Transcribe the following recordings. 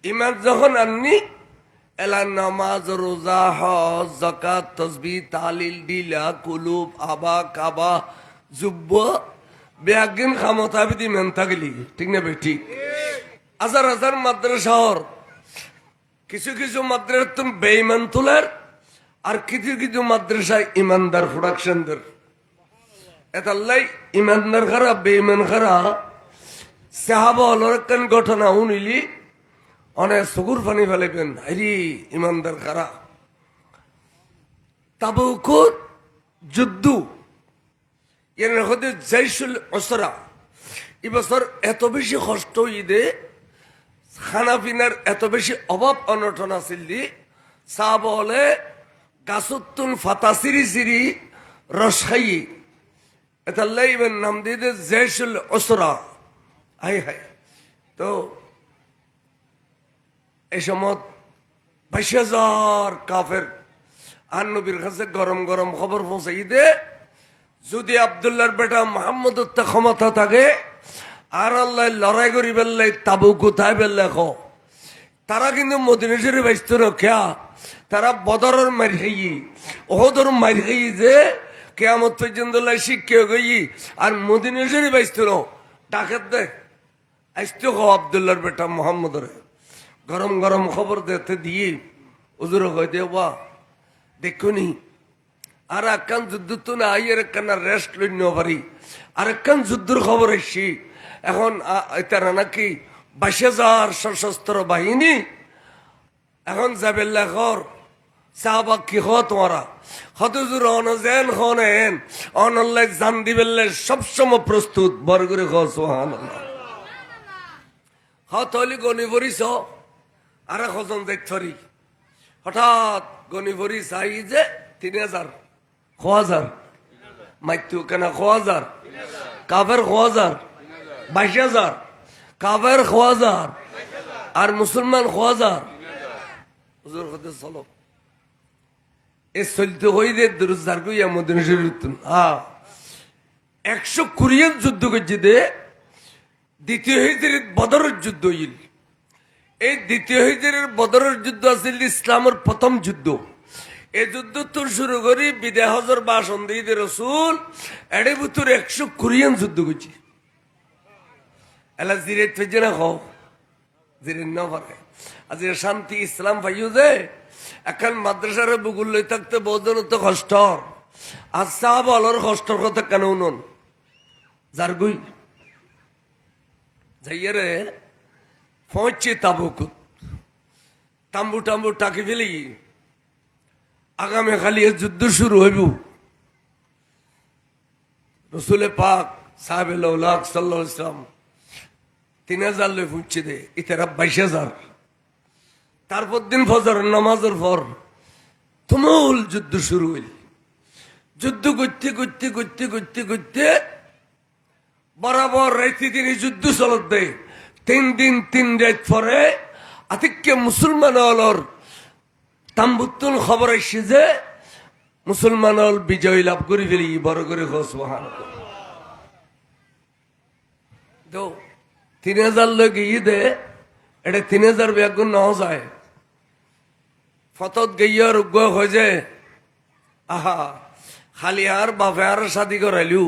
ইমান যখন আননি এলা নামাজ রোজা হজ যাকাত তাসবিহ তাহলিল ডিলা কুলুব আবা কাবা জুব্ব বেয়াগিন খামতাবিদ ইমান থাকলি ঠিক না ভাই ঠিক হাজার হাজার মাদ্রাসার কিছু কিছু মাদ্রাসা বেঈমান তোলার আর কিছু কিছু মাদ্রাসায় ইমানদার প্রোডাকশনদের এতাল্লাই ইমানদার খারা বেঈমান খারা সাহাবা হলোর একখান ঘটনা উনিলি অনেক চকুর পানি ফেলাইবেন আরে ইমানদার খারা তাবুকুর যুদ্ধ এর হতে জাইশুল উসরা এবছর এত বেশি কষ্ট ঈদে খানা পিনার এত বেশি অভাব অনটন আছিল দি সাহাবা হলে গাছুত্তুন ফাতা সিরি সিরি রস খাই এতাল্লাই ইবেন নাম দিয়ে দে জাইশুল উসরা হাই হাই তো এই সময় 22,000 কাফের আর নবীর কাছে গরম গরম খবর পৌঁছাই দে যদি আব্দুল্লাহর বেটা মোহাম্মদ ক্ষমতা থাকে আর আল্লাহ লড়াই করি বেললে তাবু কোথায় বেললে খ তারা কিন্তু মদিনা শরীফ আসতো না খেয়া তারা বদরের মারি খাই ওহদর মারি খাই যে কেয়ামত পর্যন্ত শিক্ষা গই আর মদিনা শরীফ আসতো না ডাকাত দে আসতো খ আব্দুল্লাহর বেটা মোহাম্মদরে গরম গরম খবর দিতে দিয়ে হুজুর কই দে বা দেখুনি আর একখান যুদ্ধ তো না আইয়ের একখান রেস্ট লই নিতে পারি আর একখান যুদ্ধের খবর এসছি এখন তারা নাকি 22,000 সশস্ত্র বাহিনী এখন যাবে লেখর সাহাবা কি হ তোমারা হতুজুর অনজেন হনেন অনল্লাই জান দিবেল্লে সবসময় প্রস্তুত বর করে খ সুবহানাল্লাহ হতলি গনি পরিছ আর কজন দেখছরি হঠাৎ গনি পরি চাই যে 3,000 1000 মাইতু কেনা 1000 কাফের 1000 22,000 কাফের 1000 আর মুসলমান 1000 হুজুর কত চলো এ চলতে হই দে দুরুজার কইয়া মদিনা শরীফ হ্যাঁ 120 যুদ্ধ করছে দে দ্বিতীয় হিজরিত বদরের যুদ্ধ হইল এই দ্বিতীয় হিজরির বদরের যুদ্ধ আছিল ইসলামের প্রথম যুদ্ধ এই যুদ্ধ তোর শুরু করি বিদায় হজর বাসন দিয়ে রসুল এড়ে ভিতর 120 যুদ্ধ করছি এলা জিরে ফেজে না খাও জিরে না পারে আজ শান্তি ইসলাম পাইও যে এখন মাদ্রাসার বুকুল লই থাকতে বহুজন তো কষ্ট আর সাহাব আলোর কষ্টর কথা কেন উনন যার গুই যাইয়ারে পৌঁছে তাবুকুত তাম্বু টাম্বু টাকি ফেলি আগামী খালি যুদ্ধ শুরু হইব রসুলে পাক সাহেব সাল্লাল্লাহু আলাইহি সাল্লাম 3,000 লই পৌঁছে দে ইতারা 22,000 তারপর দিন ফজরের নামাজের পর তুমুল যুদ্ধ শুরু হইল যুদ্ধ করতে করতে করতে করতে করতে বরাবর রাইতে দিনে যুদ্ধ চলত দেয় 3 দিন 3 রাত পরে আতিক্যে মুসলমান হলর তাম্বুতুল খবর আসছে যে মুসলমান হল বিজয় লাভ করে ফেলি বড় করে সুবহানাল্লাহ 3,000 লোক ঈদে এটা 3,000 বেগুন নাও যায় ফতত গইয়া রোগ হয়ে যায় আহা খালি আর বাপে আর শাদি করাইলু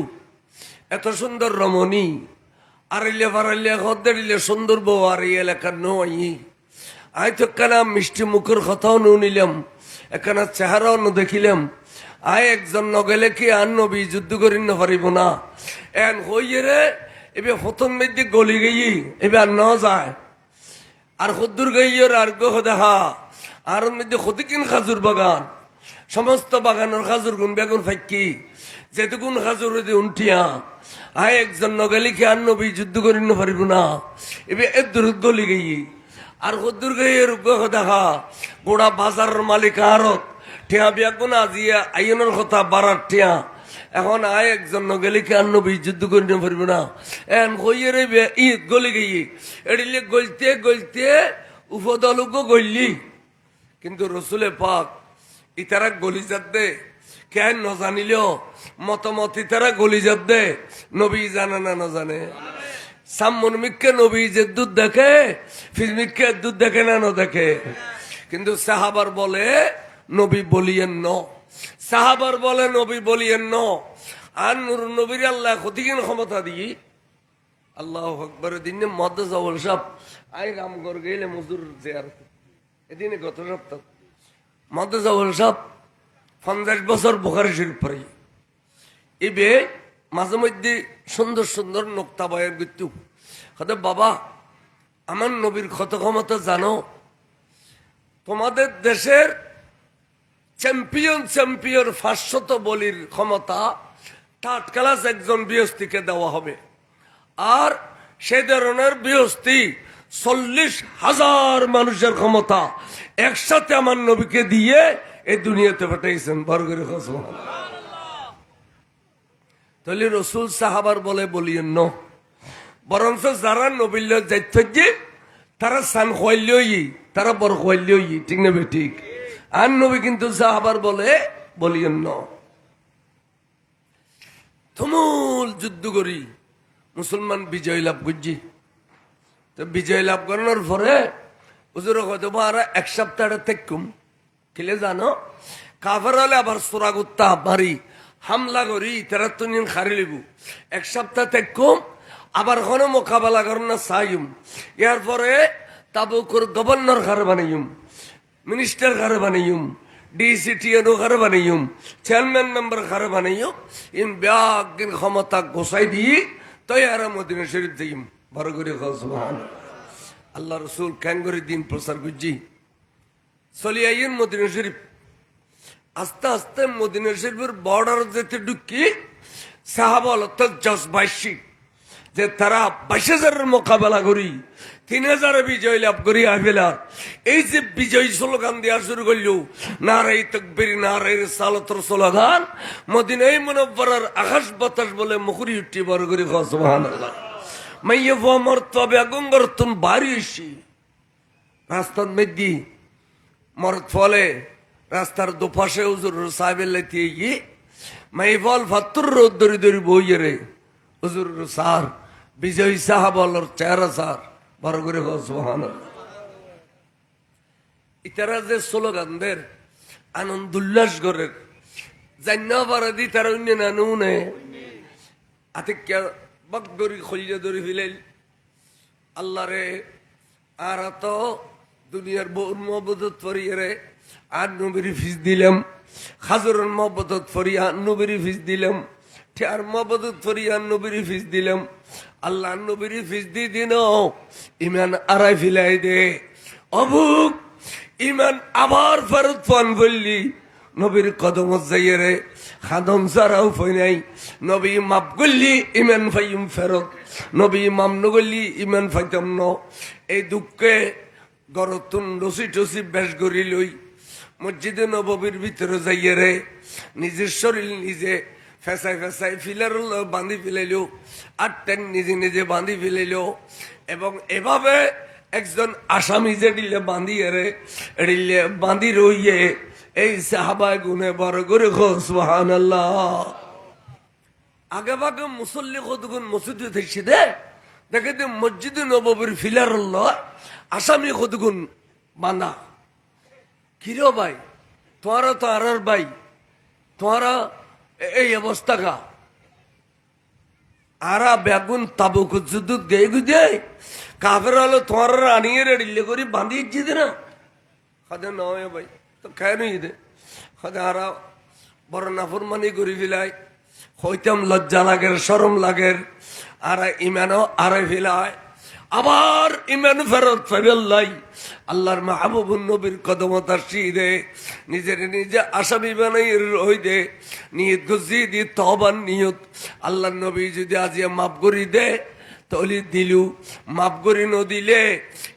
এত সুন্দর রমণী আর ইলে ফারাইলে খদ্দের সুন্দর বউ আর এই এলাকার নই আই তো কেনা মিষ্টি মুখের কথাও নিলাম এখানে চেহারাও দেখিলাম আয় একজন নগেলে কি আর নবী যুদ্ধ করি না পারিব না এন হইয়ে রে এবার প্রথম মেয়েদি গলি গেই এবার আর ন যায় আর খদ্দুর গাইয়ের আর গো দেখা আর মধ্যে ক্ষতিকিন খাজুর বাগান সমস্ত বাগানের খাজুর গুণ বেগুন ফাঁকি যেটুকুন খাজুর উন্ঠিয়া আয় একজন নগেলে কি আর নবী যুদ্ধ করি না পারিব না এবার এর দূর গলি গেই আর খদ্দুর গাইয়ের দেখা গোড়া বাজারের মালিক আরত ঠেয়া বেগুন আজিয়া আইনের কথা বাড়ার ঠেয়া এখন আয় একজন গেলে কি আর নবী যুদ্ধ করি না পারিব না এখন কইয়ের ঈদ গলি গিয়ে এড়িলে গলতে গলতে উপদলুকও গললি কিন্তু রসুলে পাক ইতারা গলি যাত দে কেন ন জানিলেও মতামত ইতারা গলি যাত দে নবী জানে না না জানে সাম্মন মিক্কে নবী যে দুধ দেখে ফিজমিক্কে দুধ দেখে না দেখে, কিন্তু সাহাবার বলে নবী বলিয়েন ন, সাহাবার বলে নবী বলিয়েন ন। আর নূর নবীর আল্লাহ ক্ষতিহীন ক্ষমতা দিই আল্লাহ আকবরের দিনে মদ জবল সব আই রামগড় গেলে মজুর জেয়ার এদিনে গত সপ্তাহ মদ জবল সব 50 বছর বুখারী শরীফ পড়ি এবে মাঝে মধ্যে সুন্দর সুন্দর নোক্তা বয়ান করতু কথা বাবা আমার নবীর কত ক্ষমতা জানো? তোমাদের দেশের চ্যাম্পিয়ন 500 বলির ক্ষমতা থার্ড ক্লাস একজন বৃহস্পতিকে দেওয়া হবে, আর সে ধরনের বৃহস্পতি 40,000 মানুষের ক্ষমতা একসাথে আমার নবীকে দিয়ে এই দুনিয়াতে পাঠাইছেন। বর্গের তাহলে রসুল সাহাবার বলে বলিয়েন ন, বরঞ্চ যারা নবীল যাইত তারা সান খোয়াইলই, তারা বড় খোয়াইলই, ঠিক না বে ঠিক? আর নবী কিন্তু সাহাবার বলে বলিয়েন ন। তুমুল যুদ্ধ করি মুসলমান বিজয় লাভ করছি, তো বিজয় লাভ করানোর পরে হুজুর হয়তো আর 1 সপ্তাহ থেকুম খেলে জানো কাফের হলে আবার সোরাগুত্তা মারি হামলা করি তারা তো নিন খারি লিবু 1 সপ্তাহ থেকুম আবার কোনো মোকাবেলা করেন না চাইম। ইয়ার পরে তাবুকুর গভর্নর ঘরে বানাইম, মিনিস্টার ঘরে বানাইম, ডিসিটিএনও ঘরে বানাইম, চেয়ারম্যান মেম্বার ঘরে বানাইম, ইন ব্যাগিন ক্ষমতা গোসাই দিই তৈয়ারা মদিনা শরীফ যাইম। বড় করে সুবহানাল্লাহ। আল্লাহ রসুল ক্যাঙ্গরি দিন প্রচার করছি চলি আইন মদিনা শরীফ। আস্তে আস্তে মদিনা শরীফের বর্ডার যেতে ঢুকি সাহাবা অর্থাৎ জজবাসী যে তারা 22,000 মোকাবেলা করি 3,000 বিজয় লাভ করি আইবেলার এই যে বিজয় স্লোগান দেওয়া শুরু করলো নারাই তাকবীর নারাই রিসালাতের স্লোগান মদিনায় মুনাওয়ারার আকাশ বাতাস বলে মুখরি উঠি। বড় করে সুবহানাল্লাহ। মাইয়ে ভমর তবে গঙ্গর তুন বাড়িয়েছি রাস্তার মেদি মরত ফলে রাস্তার দুপাশে হুজুর সাহেবের লাইতে গিয়ে মাই ফল ফাত্তর দরি দরি বইয়ে রে হুজুর সার বিজয় সাহাবলর চেহারা সার। বড় করে সুবহানাল্লাহ। ইতারা যে স্লোগানদের আনন্দ উল্লাস করে জান্না পারাদি তারা অন্য নানুনে আতিক্যা বক দরি খলিজা দরি ফিলাইল আল্লাহ রে আর তো দুনিয়ার বহু মহব্বত ফরিয়ে রে আর নবীর ফিস দিলাম, খাজুরের মহব্বত ফরিয়ে আর নবীর ফিস দিলাম, ঠিয়ার মহব্বত ফরিয়ে আর নবীর ফিস দিলাম। আল্লাহ নবীর ফিস দি দিন ইমান আড়াই ফিলাই দে অবুক ইমান আবার ফেরত ফান বললি নবীর কদম যাইয়ে রে খাদম ছাড়াও ফই নাই। নবী মাপ করলি ইমান ফাইম ফেরত, নবী মাম নগলি ইমান ফাইতাম ন। এই দুঃখে গরতুন রসি টসি বেশ করি লই মসজিদে নববীর ভিতরে যাইয়ে রে নিজের শরীর নিজে ফেসাই ফেসাই ফিলার বাঁধি ফেলাইল আর টেন নিজে নিজে বাঁধি ফেলাইল এবং এভাবে একজন আসামি যে ডিলে বাঁধিয়ে রে ডিলে বাঁধি রইয়ে এই সাহাবায় গুনে বড় করে সুবহানাল্লাহ। আগে ভাগে মুসল্লি কতক্ষণ মসজিদে দেখছি দে দেখে দে মসজিদে নববীর ফিলার আসামি কতক্ষণ বাঁধা কিরো ভাই তোমারা তো আর ভাই তোমারা এই অবস্থা কা আরা বেগুন তাবুক যুদ্ধ গেয়ে গুজে কাফের হলো তোমার আনিয়ে রেডিলে করি বাঁধিয়েছি না খাদে নয় ভাই তো খায় নই দে খাদে আরা বড় নাফরমানি করি ফিলাই হইতাম লজ্জা লাগের শরম লাগের আর ইমানও আরে ফিলায় আবার ইমান ফেরত ফেরাল্লাই আল্লাহর মাহবুবুন নবীর কদমত আসি দে নিজের নিজে আসামি বানাই রই দে নিয়ত গুজি দি তওবার নিয়ত আল্লাহর নবী যদি আজিয়া মাফ করি দে তাহলে দিলু মাফ করি ন দিলে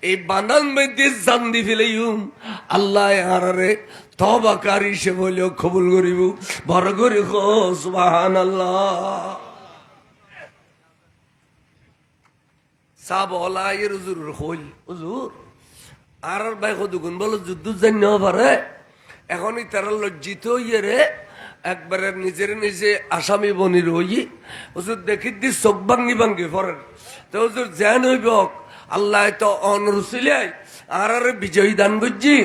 এই বানান মধ্যে জান দি ফেলাইম আল্লাহ আরে তওবাকারী সে বলেও কবুল করিব। বড় করে সুবহানাল্লাহ। সাব ওলাইয়ের হুজুর হইল হুজুর আর ভাই কতগুণ বলো যুদ্ধ জানি পারে এখনই তারা লজ্জিত ইয়ে রে একবারে নিজের নিজে আসামি বনি রই হুজুর দেখি দি চোখ ভাঙ্গি ভাঙ্গি পরেন তো হুজুর জ্ঞান হইব আল্লাহ তো অনরসিলাই আর বিজয়ী দান করছি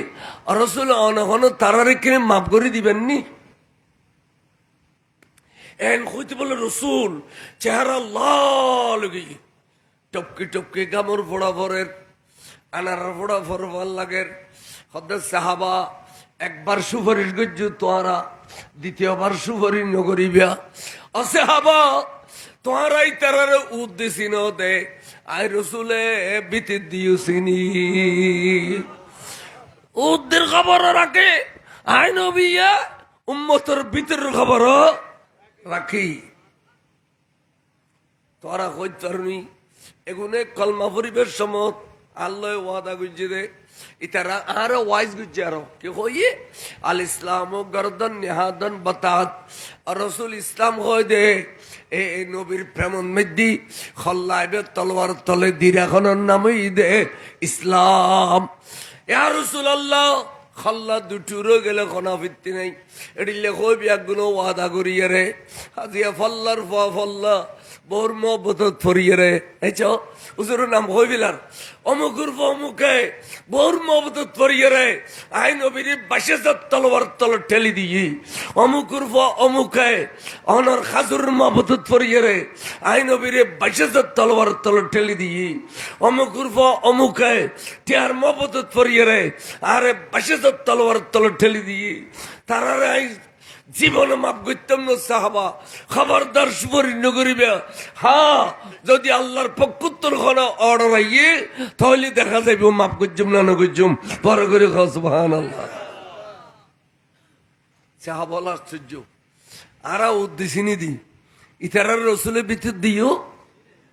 রসুল অনহন তারারে কিনে মাফ করে দিবেননি এন হইতে বলে রসুল চেহারা লাল গিয়ে টপকি টপকি গামর ফোড়া ফরের আনার ফোড়া ফর ভাল লাগের হদ্দের সাহাবা একবার সুপারিশ গজ্জু তোয়ারা দ্বিতীয়বার সুপারিশ নগরিবা অসাহাবা তোয়ারাই তারারে উদ্দেশ্যি ন দে আই রসুলে বিতে দিউছিনি উদ্দের খবর রাখে আই নবিয়া উম্মতর ভিতরের খবর রাখি তোরা কই তরুণী এগুনে কলমা পরিবেশ সমত আল্লাহ ওয়াদা গুজে দে ইতারা আরো ওয়াইজ গুজে আরো কি হইয়ে আল ইসলাম গর্দন নিহাদন বাতাত আর রসুল ইসলাম হয়ে দে এ নবীর প্রেমন মেদি খল্লাইবে তলোয়ার তলে দিরাখনের নামই দে ইসলাম ইয়া রাসূলুল্লাহ খল্লা দুটুরো গেলে খনা ফিরতি নাই এডিলে কই বিয়াগুনো ওয়াদা করিয়ে রে আজিয়া ফল্লার ফল্লা বোর মহব্বত ফরিয়ে রে এই চো উজুরের নাম হইবিলার অমুকুর অমুকে বোর মহব্বত ফরিয়ে রে আই নবীর বাসেজাত তলোয়ার তল ঠেলি দিয়ে অমুকুর অমুকে অনর খাজুর মহব্বত ফরিয়ে রে আই নবীর বাসেজাত তলোয়ার তল ঠেলি দিয়ে অমুকুর অমুকে টিয়ার মহব্বত ফরিয়ে রে আরে বাসেজাত তলোয়ার তল ঠেলি দিয়ে তারারে আই জীবনে মাপ করতাম না সাহাবা খবরদার সুপরিণ করিবে হ্যাঁ যদি আল্লাহর পক্ষোত্তর কোনো অর্ডার আইয়ে তাহলে দেখা যাবে মাপ করছুম না করছুম পরে করে সুবহানাল্লাহ সাহাবা আশ্চর্য আরা উদ্দেশ্যিনী দি ইতারার রসুলের ভিতর দিও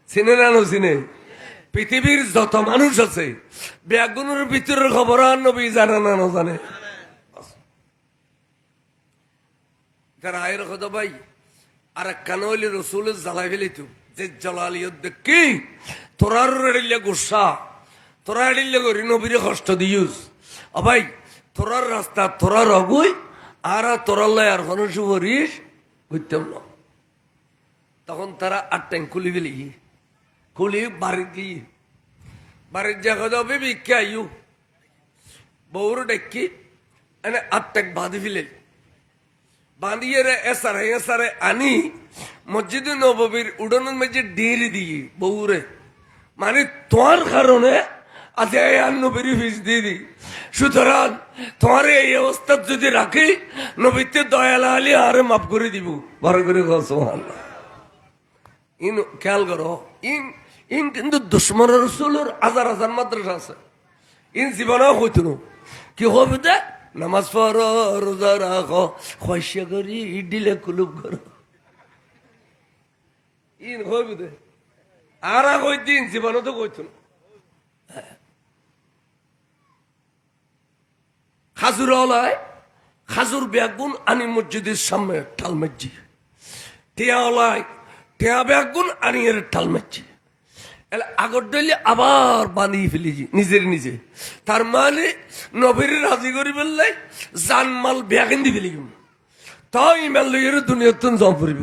চিনে না চিনে পৃথিবীর যত মানুষ আছে বেগুনের ভিতরের খবর আর নবী জানে না জানে তারা আয়ের কথা ভাই আর কেন হইলে রসুলের জ্বালাই ফেলিত যে জ্বালালিয়ত দেখি তোরার এড়িলে গুসা তোরা এড়িলে করি নবীরে কষ্ট দিউস ও ভাই তোরার রাস্তা তোরার অগুই আর তোরার লাই আর কোনো সুপরিশ বুঝতাম না তখন তারা আটটাই খুলি ফেলি খুলি বাড়ি গিয়ে বাড়ির জায়গা যাবে বিকে আইউ বউর ডেকি এনে আটটাক বাঁধি ফেলে বাঁধিয়ে রে এসারে আনি মসজিদে নববীর উড়ানোর মেঝে ডির দিয়ে বউরে মানে তোমার কারণে আজ আর নবীর ফিস দিয়ে দি সুতরাং তোমার এই অবস্থা যদি রাখি নবীতে দয়ালা আলী আরে মাফ করে দিব বড় করে ইন খেয়াল করো ইন ইন কিন্তু দুশ্মন রসুলের হাজার হাজার মাদ্রাসা আছে ইন জীবনেও হইতো কি হবে দে নামাজ পড়ো রোজা রাখো খসা করি দিলে কুলুপ করো ইন হইব দে আর কইদিন জীবনে তো কইতো না খাজুর ওলায় খাজুর বেগুন আনি মসজিদের সামনে ঠাল মারছি টিয়া ওলায় টিয়া বেগুন আনি এর ঠাল মারছি আগর দিলে আবার বানিয়ে ফেলেছি নিজের নিজে তার মানে নবীর রাজি করি বললাই জানমাল বেগেন দি ফেলি তাই ইমাল লইয়ের দুনিয়াতন জম ফুরিব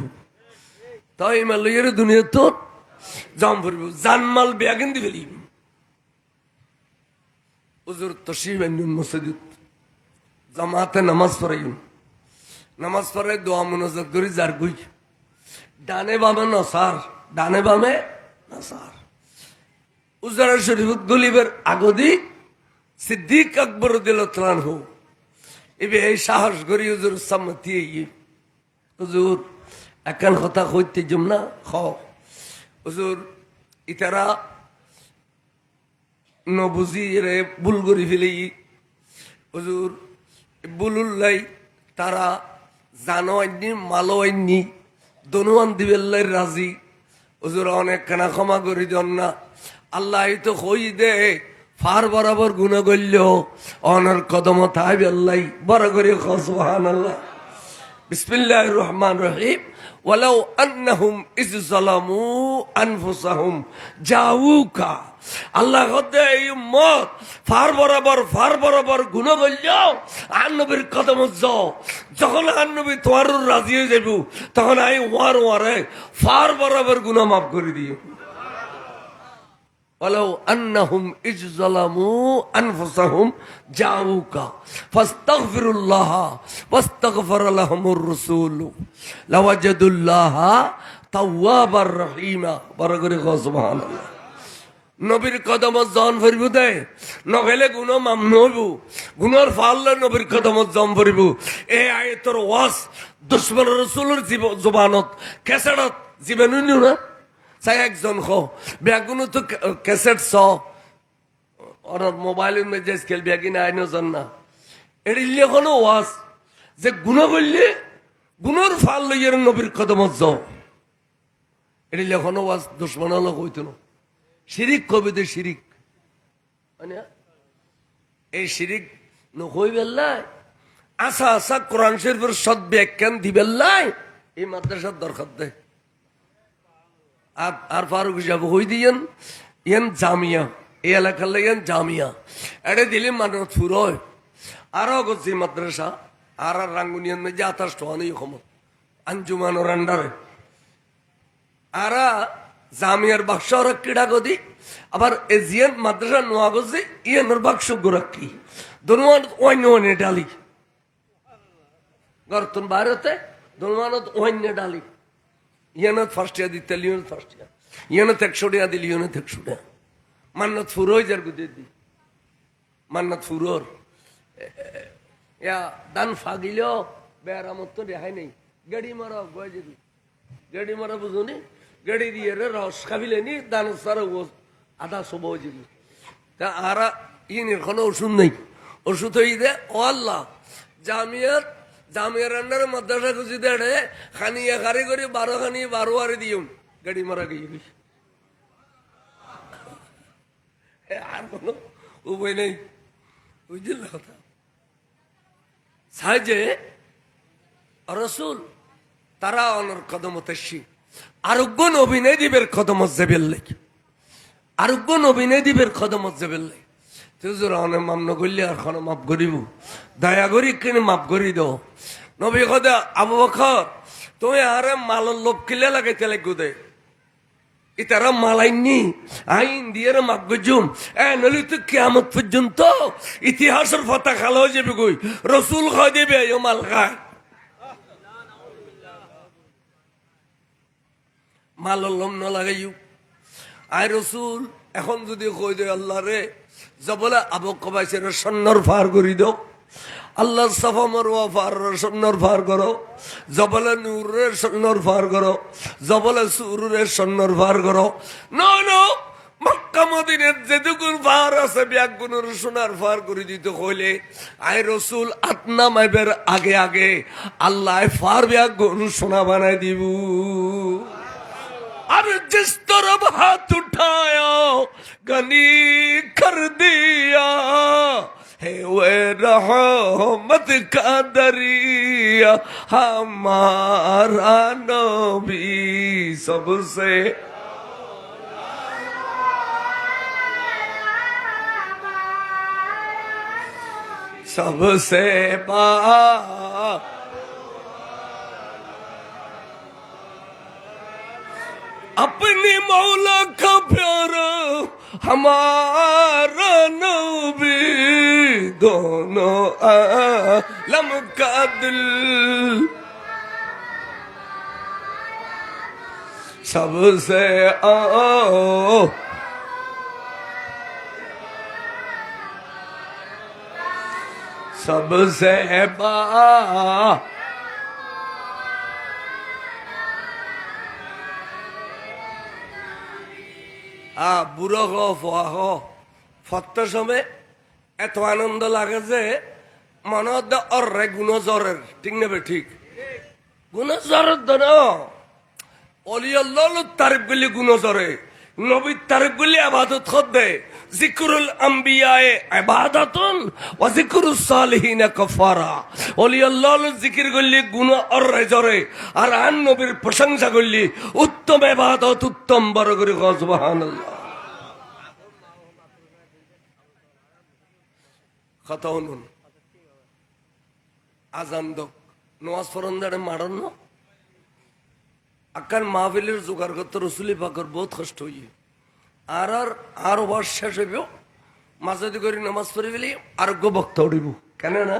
তাই ইমাল লইয়ের দুনিয়াতন জম ফুরিব জানমাল বেগেন দি ফেলি হুজুর তশরিফ আনুন মসজিদ জামাতে নামাজ পড়াইন নামাজ পড়াই দোয়া মুনাজাত করি যার গুই ডানে বামে নসার ডানে বামে নসার উজারা শরীফত গলিবের আগদি সিদ্দিক আকবর দিলান হো এবে এই সাহস করি হুজুর সম্মতি হুজুর একান কথা কইতে জম না খ হুজুর ইতারা নবুজি রে ভুল করি ফেলি হুজুর বুলুল্লাই তারা জানো আইনি মালো আইনি দনুয়ান দিবেল্লাই রাজি হুজুর অনেক খানা ক্ষমা করি দেন না আল্লাহ তো কই দে ফার বরাবর গুণা করল অনর কদম তাই আল্লাহ বড় করে সুবহানাল্লাহ বিসমিল্লাহির রহমানির রহিম ওয়ালাউ আন্নাহুম ইজ যালামু আনফুসাহুম জাউকা আল্লাহ হতে এই উম্মত ফার বরাবর গুণ বললেও আর নবীর কদম যাও, যখন আর নবী তোমার রাজি হয়ে যাবো তখন আই ওয়ারে ফার বরাবর গুণ মাফ করে দিও। ولو أنهم إذ ظلموا أنفسهم جاءوك فاستغفروا الله واستغفر لهم الرسول لوجدوا الله توابا رحيما বরগরে সুবহানাল্লাহ। নবীর কদমত জন ফিরব দে নগেলে গুণ মাম নইব, গুণর ফাল্লে নবীর কদমত জন ফিরব। এ আয়াতের ওয়াজ দুশমন রাসূলের জবানত কেসারত জীবন নিও না চাই একজন খ ব্যাগুনো তো ক্যাসেট স ওর মোবাইলের মধ্যে স্কেল ব্যাগি না আইনো জন না এর এখনো ওয়াজ যে গুণ করলে গুণর ফাল লইয়ের নবীর কদমত যাও, এর এখনো ওয়াজ দুশ্মন হলো কইতো না। শিরিক কবিতে শিরিক মানে এই শিরিক নকই বেল্লাই আসা আসা কোরআন শরীফের সদ ব্যাখ্যান দিবেল্লাই এই মাদ্রাসার দরকার দেয়। আর ফারুক সাহেব হই দিয়েন ইয়ান জামিয়া এই এলাকার লাগান জামিয়া এটা দিলে মানুষ ফুরয় আরো করছি মাদ্রাসা আর রাঙ্গুনিয়ান মধ্যে 28 টাকা নেই ক্ষমত আঞ্জুমানোর আন্ডারে আর জামিয়ার বাক্স ওরা ক্রীড়া গদি আবার এজিয়ান মাদ্রাসা নোয়া করছে ইয়ানোর বাক্স গোরাক্ষী দনুয়ান অন্য ডালি গর্তন বাইরতে দনুয়ানত অন্য ডালি ইয়ানত ফার্স্ট ইয়ার দিতে লিওনত ফার্স্ট ইয়ার ইয়ানত 100 টাকা দিল ইউনত 100 টাকা মান্নত ফুরোই যার গুদে দি মান্নত ফুরোর ইয়া দান ফাগিল বেরামত তো রেহাই নেই গাড়ি মারা গয় যদি গাড়ি মারা বুঝুনি গাড়ি দিয়ে রস খাবিলে নি দান সারা ও আধা সব যদি তা আর ইনের কোনো ওষুধ নেই, ওষুধ হয়ে দে ও আল্লাহ জামিয়ার আন্ডারে মাদ্রাসা খুঁজি দেড়ে খানিয়া খারি করে 12 খানি 12 আরে দিও গাড়ি মারা গিয়ে আর কোনো উপায় নেই বুঝল কথা সাহায্যে রসুল তারা অনর কদমত এসি আরোগ্য নবীনে দিবের কদমত জেবেল্লাই আরোগ্য নবীনে দিবের কদমত জেবেল্লাই তুজুর অনেক মাপ নগরলে আর কোনো মাপ করিব দয়া করি কিনে মাপ করি দাও নবী কথা আবু বকর তুমি আরে মালের লোভ কিলে লাগাইতে লাগো দে ইতারা মালাইনি আইন দিয়ে মাপ গজুম নলি তো কিয়ামত পর্যন্ত ইতিহাসের ফাতা খালো যাবে কই রসুল খাই দেবে ও মাল খায় মালের লোভ ন লাগাইও আই রসুল এখন যদি কই দে আল্লাহ রে জবলে আবু কবাইসের সন্ন্যর ফার করি দাও আল্লাহ সাফা মারওয়া ফার সন্ন্যর ফার করো জবলে নূরের সন্ন্যর ফার করো জবলে সুরের সন্ন্যর ফার করো নো মক্কা মদিনার যেটুকুন ফার আছে ব্যাগুনের সোনার ফার করে দিতে কইলে আই রসুল আতনা মাইবের আগে আগে আল্লাহ ফার ব্যাগুন সোনা বানাই দিব। अब जिस तरफ हाथ उठाया गनी कर दिया है वे रहमत का दरिया हमारा नबी सबसे सबसे बा अपनी मौला का प्यारा हमारा नबी दोनों आलम का दिल सबसे सबसे बा বুড়ো ফত্ত সময় এত আনন্দ লাগে যে মনে হচ্ছে অর্রে গুণ জ্বরের ঠিক নেবে ঠিক গুণ জ্বরের ধর অলি আল্লাহ তারিফ গুলি গুণ জ্বরে নবীর তারিফ গুলি আবাদত খদ্দে জিকরুল আম্বিয়ায়ে ইবাদাতুন ওয়া জিকরুস সালিহিন কাফারা ওলি আল্লাহর জিকির করলে গুনাহ অর্রে জরে আর আন নবীর প্রশংসা করলে উত্তম ইবাদত উত্তম বড় করে সুবহানাল্লাহ কথা শুনুন, আজান দক নওয়াজ ফরন্দারে মারন না আকার মাহফিলের জোগাড় করতে রসুলি পাকর বহুত কষ্ট হইয়ে আর ওয়াজ শেষ হইব মাঝে করে নামাজ পড়ে ফেলি আরোগ্য বক্তা উঠিব কেন না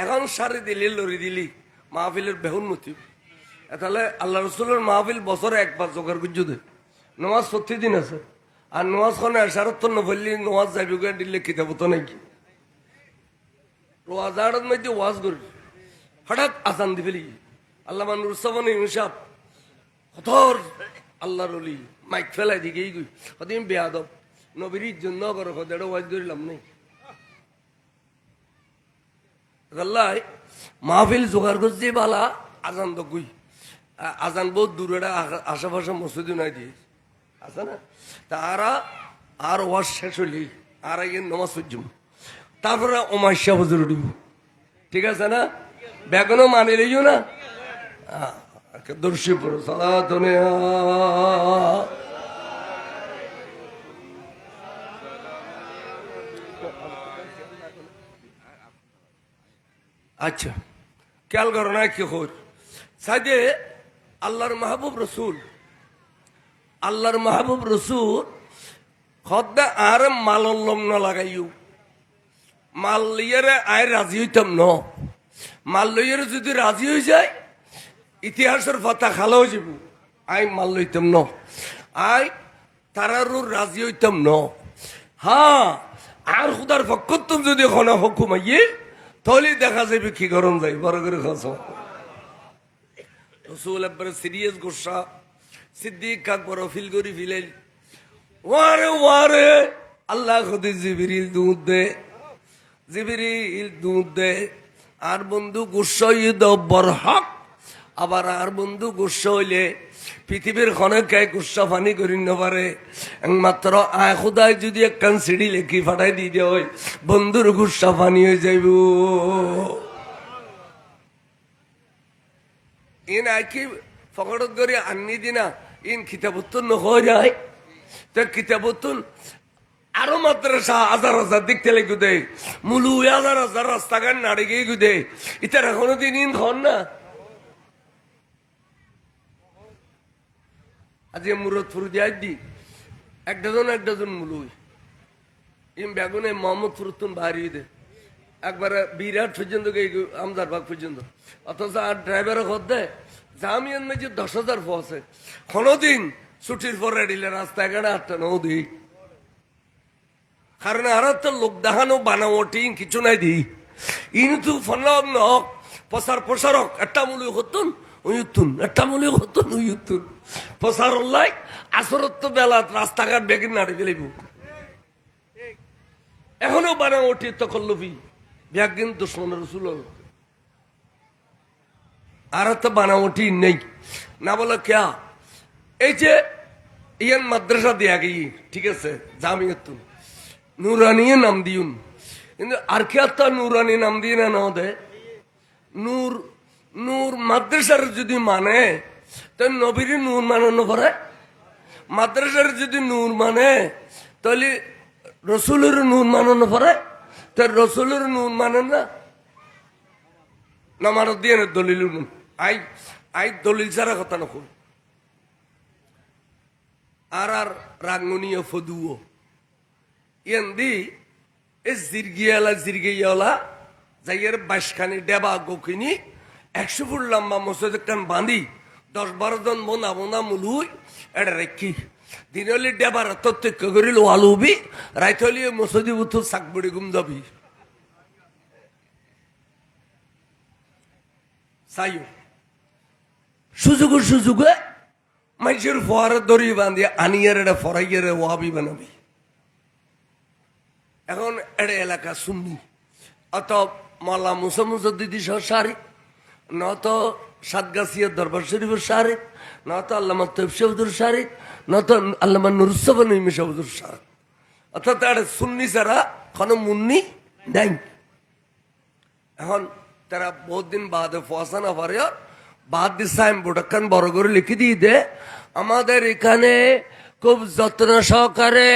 এখন সারি দিলি লড়ি দিলি মাহফিলের বেহুন মতি তাহলে আল্লাহ রসুলের মাহফিল বছরে একবার জোগাড় করছো দে নামাজ প্রতিদিন আছে আর নামাজ খানে এসারত নফেললি নামাজ যাইব দিলে কিতাব তো নাকি রোয়াজার মধ্যে ওয়াজ করি হঠাৎ আজান দি ফেলি আল্লাহ মানুর সাবান হিসাব কতর আল্লাহর অলি মাইক ফেলাই দিকে কদিন বেয়াদব নবীর জন্য করো কদেরও ওয়াজ করিলাম নেই আল্লাহ মাহফিল জোগাড় করছি বালা আজান তো গুই আজান বহুত দূরে আশেপাশে মসজিদ নাই দিয়ে আছে না তারা আর ওয়াজ শেষ হইলি আর আগে নমাজ পড়ছুম তারপরে ওমাইশা বজর উঠিব ঠিক আছে না বেগুনও মানি লইও না দর্শী পড়ো সালাতুনে আচ্ছা খেয়াল করো না কি খোঁজ সাইদে আল্লাহর মাহবুব রসুল খদ্দা আর মালল্লম না লাগাইও মাল লইয়ারে আয় রাজি হইতাম ন মাল লইয়ারে যদি রাজি হয়ে যায় ইতিহাসের পাতা খালাও যাব আই মাল লইতাম ন আই তারারও রাজি হইতাম ন হ্যাঁ আর খুদার পক্ষত্তম যদি খনা হুকুম আইয়ে তাহলে দেখা যাবে কি গরম যায় বড় করে খাস রসুল একবারে সিরিয়াস গোসা সিদ্দিক আকবর ফিল করি ফিলেন ওয়ারে আল্লাহ খুদি জিবরিল দুধ দে আর বন্ধু গুসা বরহক আবার আর বন্ধু গুসা হইলে পৃথিবীর খনকায় গুসা ফানি করি না পারে একমাত্র আয় খুদায় যদি একখান সিঁড়ি লেখি ফাটাই দিয়ে দেওয়া হয় বন্ধুর গুসা ফানি হয়ে যাইব ইন আইকি ফকড়ত করে আননি দিনা ইন কিতাবতুন নয় যায় তো কিতাবতুন আরো মাদ্রাসা হাজার হাজার দেখতে লাগু দে মুলু হাজার হাজার রাস্তাঘাট নাড়ে গিয়ে গুদে ইতার এখনো দিন ইন খন না আজকে মুরত ফুরুদি দি এক ডজন মুলুই ইম বেগুনে মোহাম্মদ ফুরুতুন বাহারি দে একবারে বিরাট পর্যন্ত আমদার বাগ পর্যন্ত অথচ আর ড্রাইভারও খদ দেয় জামিয়ান মেজি 10,000 পৌঁছে কোনদিন ছুটির পরে দিলে রাস্তায় গাড়া 8টা 9 দিই কারণ আর তো লোক দেখানো বানাও টিং কিছু নাই দিই ইনতু ফলাম নক প্রসারক একটা মূল্য হতুন উয়ুতুন একটা মূল্য হতুন উয়ুতুন প্রসার লাই আসরত বেলা রাস্তাঘাট বেগিন নাড়ে গেলেব এখনো বানাও টি তকল্লুফি ব্যাগিন দুশ্মন রসুল আর তো বানাওটি নেই না বলো ক্যা এই যে ইয়ান মাদ্রাসা দেয়া গিয়ে ঠিক আছে জামিয়াতুন নুরানি নাম দিউন কিন্তু আর কে তো নুরানি নাম দিয়ে না দে নূর মাদ্রাসার যদি মানে তো নবীর নূর মানানো পারে মাদ্রাসার যদি নূর মানে তাহলে রসুলের নূর মানানো পারে তো রসুলের নূর মানে না নামার দিয়ে দলিল আই দলিল ছাড়া কথা নকল আর রাঙ্গনীয় ফদুও ইয়ান দি এ জিরগিয়ালা যাইয়ের 22খানি ডেবা গোকিনি 100 ফুট লম্বা মসজিদ একখান বাঁধি 10-12 জন বোনা মুলুই এটা রেখি দিন হলি ডেবার তত্ত্ব করিল আলুবি রাইত হলি মসজিদ উঠু সাকবড়ি গুম যাবি সাইও সুযোগে মানুষের ফোয়ারে দড়ি বাঁধি আনিয়ার এটা ফরাইয়ার ওয়াবি বানাবি এখন এটা এলাকা শুননি অত মাল্লা মুসামুদ্দিদি সারি নত সাতগাছিয়ার দরবার শরীফের সারি নত আল্লামা তৈবসাহুদুর সারি নত আল্লামা নুরুসবান সাহুদুর সারি অর্থাৎ এটা সুন্নি ছাড়া কোনো মুন্নি নাই এখন তারা বহুত দিন বাদে ফসা না পারে বাদ দিয়ে সাইনবোর্ড একখান বড় করে লিখে দিয়ে দে আমাদের এখানে খুব যত্ন সহকারে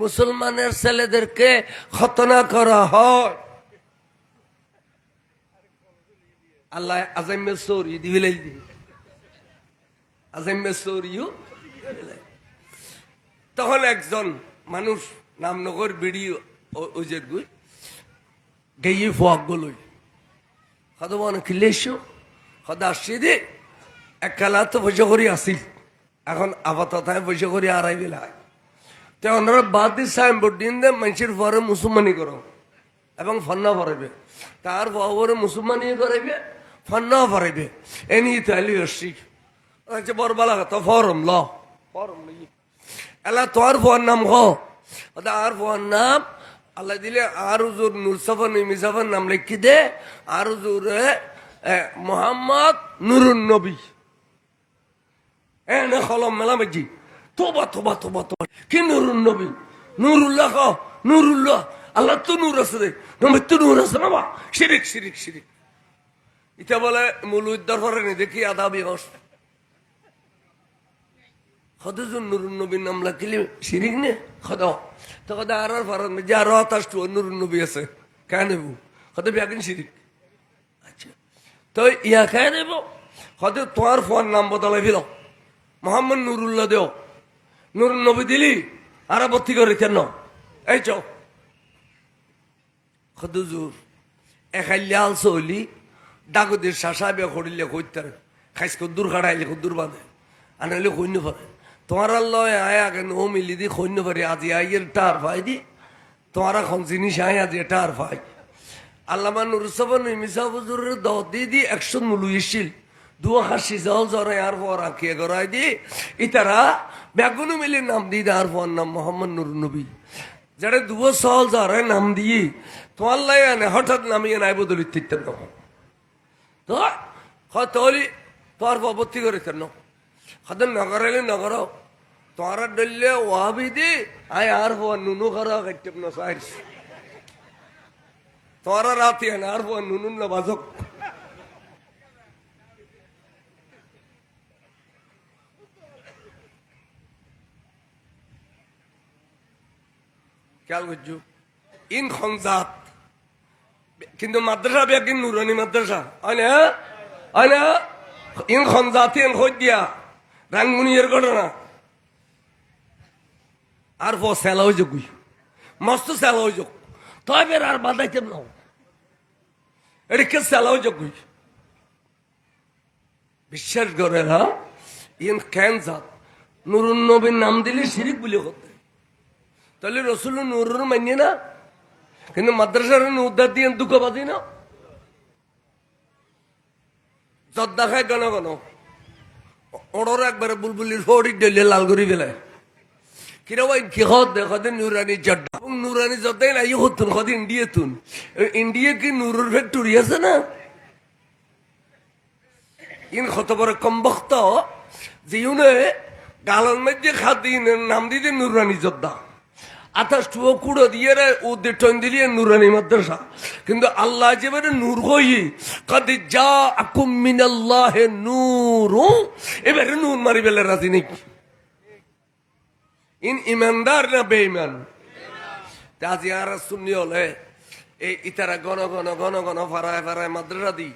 মুসলমানের ছেলেদেরকে খতনা করা হয়। আল্লাহ আজাইমে সৌরি দিবিলাই দি আজাইমে সৌরিও। তখন একজন মানুষ নামনগর বিড়ি ওজের গুই গেয়ে ফোয়াক গলই হয়তো মনে কিলেছো হয়তো আসছি দে এক খেলা তো পয়সা করি আসিল, এখন আপাতত পয়সা করি আড়াই বেলায় তো ওনারা বাদ দিয়ে সাইনবোর্ড দিন দে মানুষের পরে মুসলমানি করো এবং ফন্না ভরাইবে, তার পরে মুসলমানি করাইবে ফন্না ভরাইবে এনি তাইলে আসছি আচ্ছা বরবালা তো ফরম ল ফরম লই এলা তোর ফোয়ার নাম হ আর ফোয়ার নাম আল্লাহ দিলে আর হুজুর নুরসাফা নিমিসাফার নাম লিখি দে আর হুজুর মোহাম্মদ নুরুন নবী এনে কলম মেলা মেজি তোবা তোবা তোবা তোবা কি নুরুন নবী নুরুল্লাহ নুরুল্লাহ আল্লাহ তো নূর আছে রে নবী তো নূর আছে না বা শিরিক শিরিক শিরিক ইটা বলে মূল উদ্ধার করে নি দেখি আদা বিহস খদুজুন নুরুন নবীর নাম লাকিলে শিরিক নে খদ তো খদ আর ফারান যে আর আতাশটু নুরুন নবী আছে কেন নেব খদ ব্যাগিন শিরিক আচ্ছা তো ইয়া কেন নেব খদ তোমার ফোন নাম বদলাই ফেল মোহাম্মদ নুরুল্লাহ দেও নুরুন নবী দিলি আর ভর্তি করে কেন এই চো খদুজুর একাইলাল চলি ডাকুদের শাসা বে করিলে কইতার খাইস কদ্দুর খাড়াইলে কদ্দুর বাঁধে আনাইলে কইন্য পারে তোমার লয় আয় আগে নো মিলি দি কইন্য পারে আজি আইয়ের টার ভাই দি তোমারা খন জিনিস আয় আজি টার ভাই আল্লামা নুরুসাফা মিসা হুজুরের দহ দি 100 মুলু ইসিল 82 জল জরে আর পর আঁকিয়ে গড়াই দি ইতারা বেগুনু মিলি নাম দি আর পর নাম মোহাম্মদ নুর নবী যারা 200 জরে নাম দিয়ে তোমার লাই আনে হঠাৎ নামিয়ে নাই বদলি তিত্তেন তখন তো হলি তোর ভর্তি করে কেন হয়তো নগরাইলে নগর তোরা ডললে ওয়াবি দি আয় আর হওয়া নুনু করা কাটতে না সাইজ তোরা রাতে আর হওয়া নুনুন না বাজক খেয়াল করছো ইন খংজাত কিন্তু মাদ্রাসা বেগিন নুরানি মাদ্রাসা হয় না ইন খংজাতি ইন খোঁজ দিয়া রাঙ্গুনিয়ের ঘটনা আর ফ সেলা হয়ে যোগ মস্ত সেলা হয়ে যোগ তবে আর বাদাইতেম না এটা কে সেলা হয়ে যোগ বিশ্বাস করে না ইন কেন জাত নুরুন নবীর নাম দিলে শিরিক বলে করতে তাহলে রসুল নুরুর মানিয়ে না কিন্তু মাদ্রাসার উদ্ধার দিয়ে দুঃখ বাদি না জর্দা খায় গণ গণ ওর একবারে বুলবুলির ফড়ি ডেলে লাল করি ফেলে কিরা ভাই কি দেখে নুরানি জর্দা এবং নুরানি জর্দাই নাই হতুন কদ ইন্ডিয়া তুন ইন্ডিয়া কি নুরুর ফ্যাক্টরি আছে না ইন কত বড় কম বক্ত জিউনে গালন মধ্যে খাদি নাম দিতে নুরানি জর্দা আঠাশ টুয়ো কুড়ো দিয়ে ওদের টন দিলিয়ে নুরানি মাদ্রাসা কিন্তু আল্লাহ যেবারে নূর হই কাদি যা আকুম মিনাল্লাহ নূর এবারে নূর মারি বেলে রাজি নেই ইন ইমানদার না বেঈমান আজি আর শুনি হলে এই ইতারা ঘন ঘন ঘন ঘন ফারায় ফারায় মাদ্রাসা দি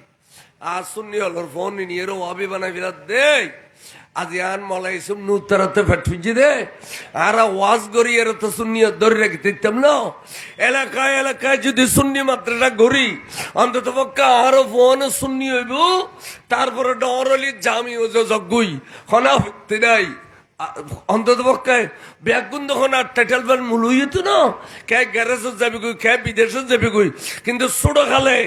আর শুনি হল ফোন নিয়ে ওয়াবি বানাই বিরাট দেয় আজি আন মলাই সুম নুতারাতে ফেটফিজি দে আর ওয়াজ গরি এর তো সুন্নি ধরে রেখে দিতাম না এলাকায় এলাকায় যদি সুন্নি মাত্রাটা গড়ি অন্তত পক্ষে আরো ফোন সুন্নি হইব তারপরে ডরলি জামি ও যজ্ঞই খনা ফিরতে নাই অন্তত পক্ষে ব্যাগুন তখন আর টাইটেলবার মূল হইতো না কে গ্যারেজত যাবি কই কে বিদেশত যাবি কই কিন্তু ছোট খালে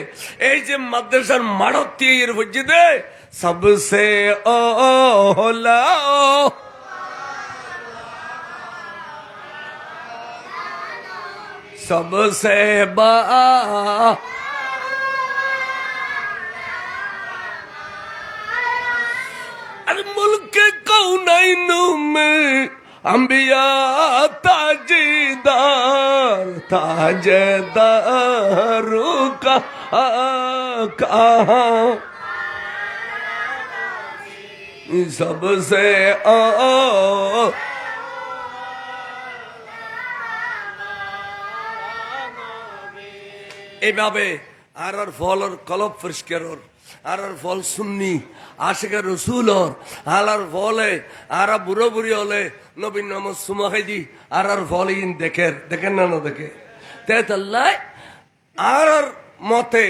এই যে মাদ্রাসার মাড়ত দিয়ে এর হইছে দে सबसे ओला सबसे बा अरे मुल्क कौनैन में अंबिया ताजदार ताजदार का सबसे এইভাবে আর ফলর কলব পরিষ্কার আর ফল সুন্নি আশেখের রসুল আর ফলে আর বুড়ো বুড়ি হলে নবীন নামত সুমাখাই দি আর ফল ইন দেখেন না দেখে তেতাল্লাই আর মতে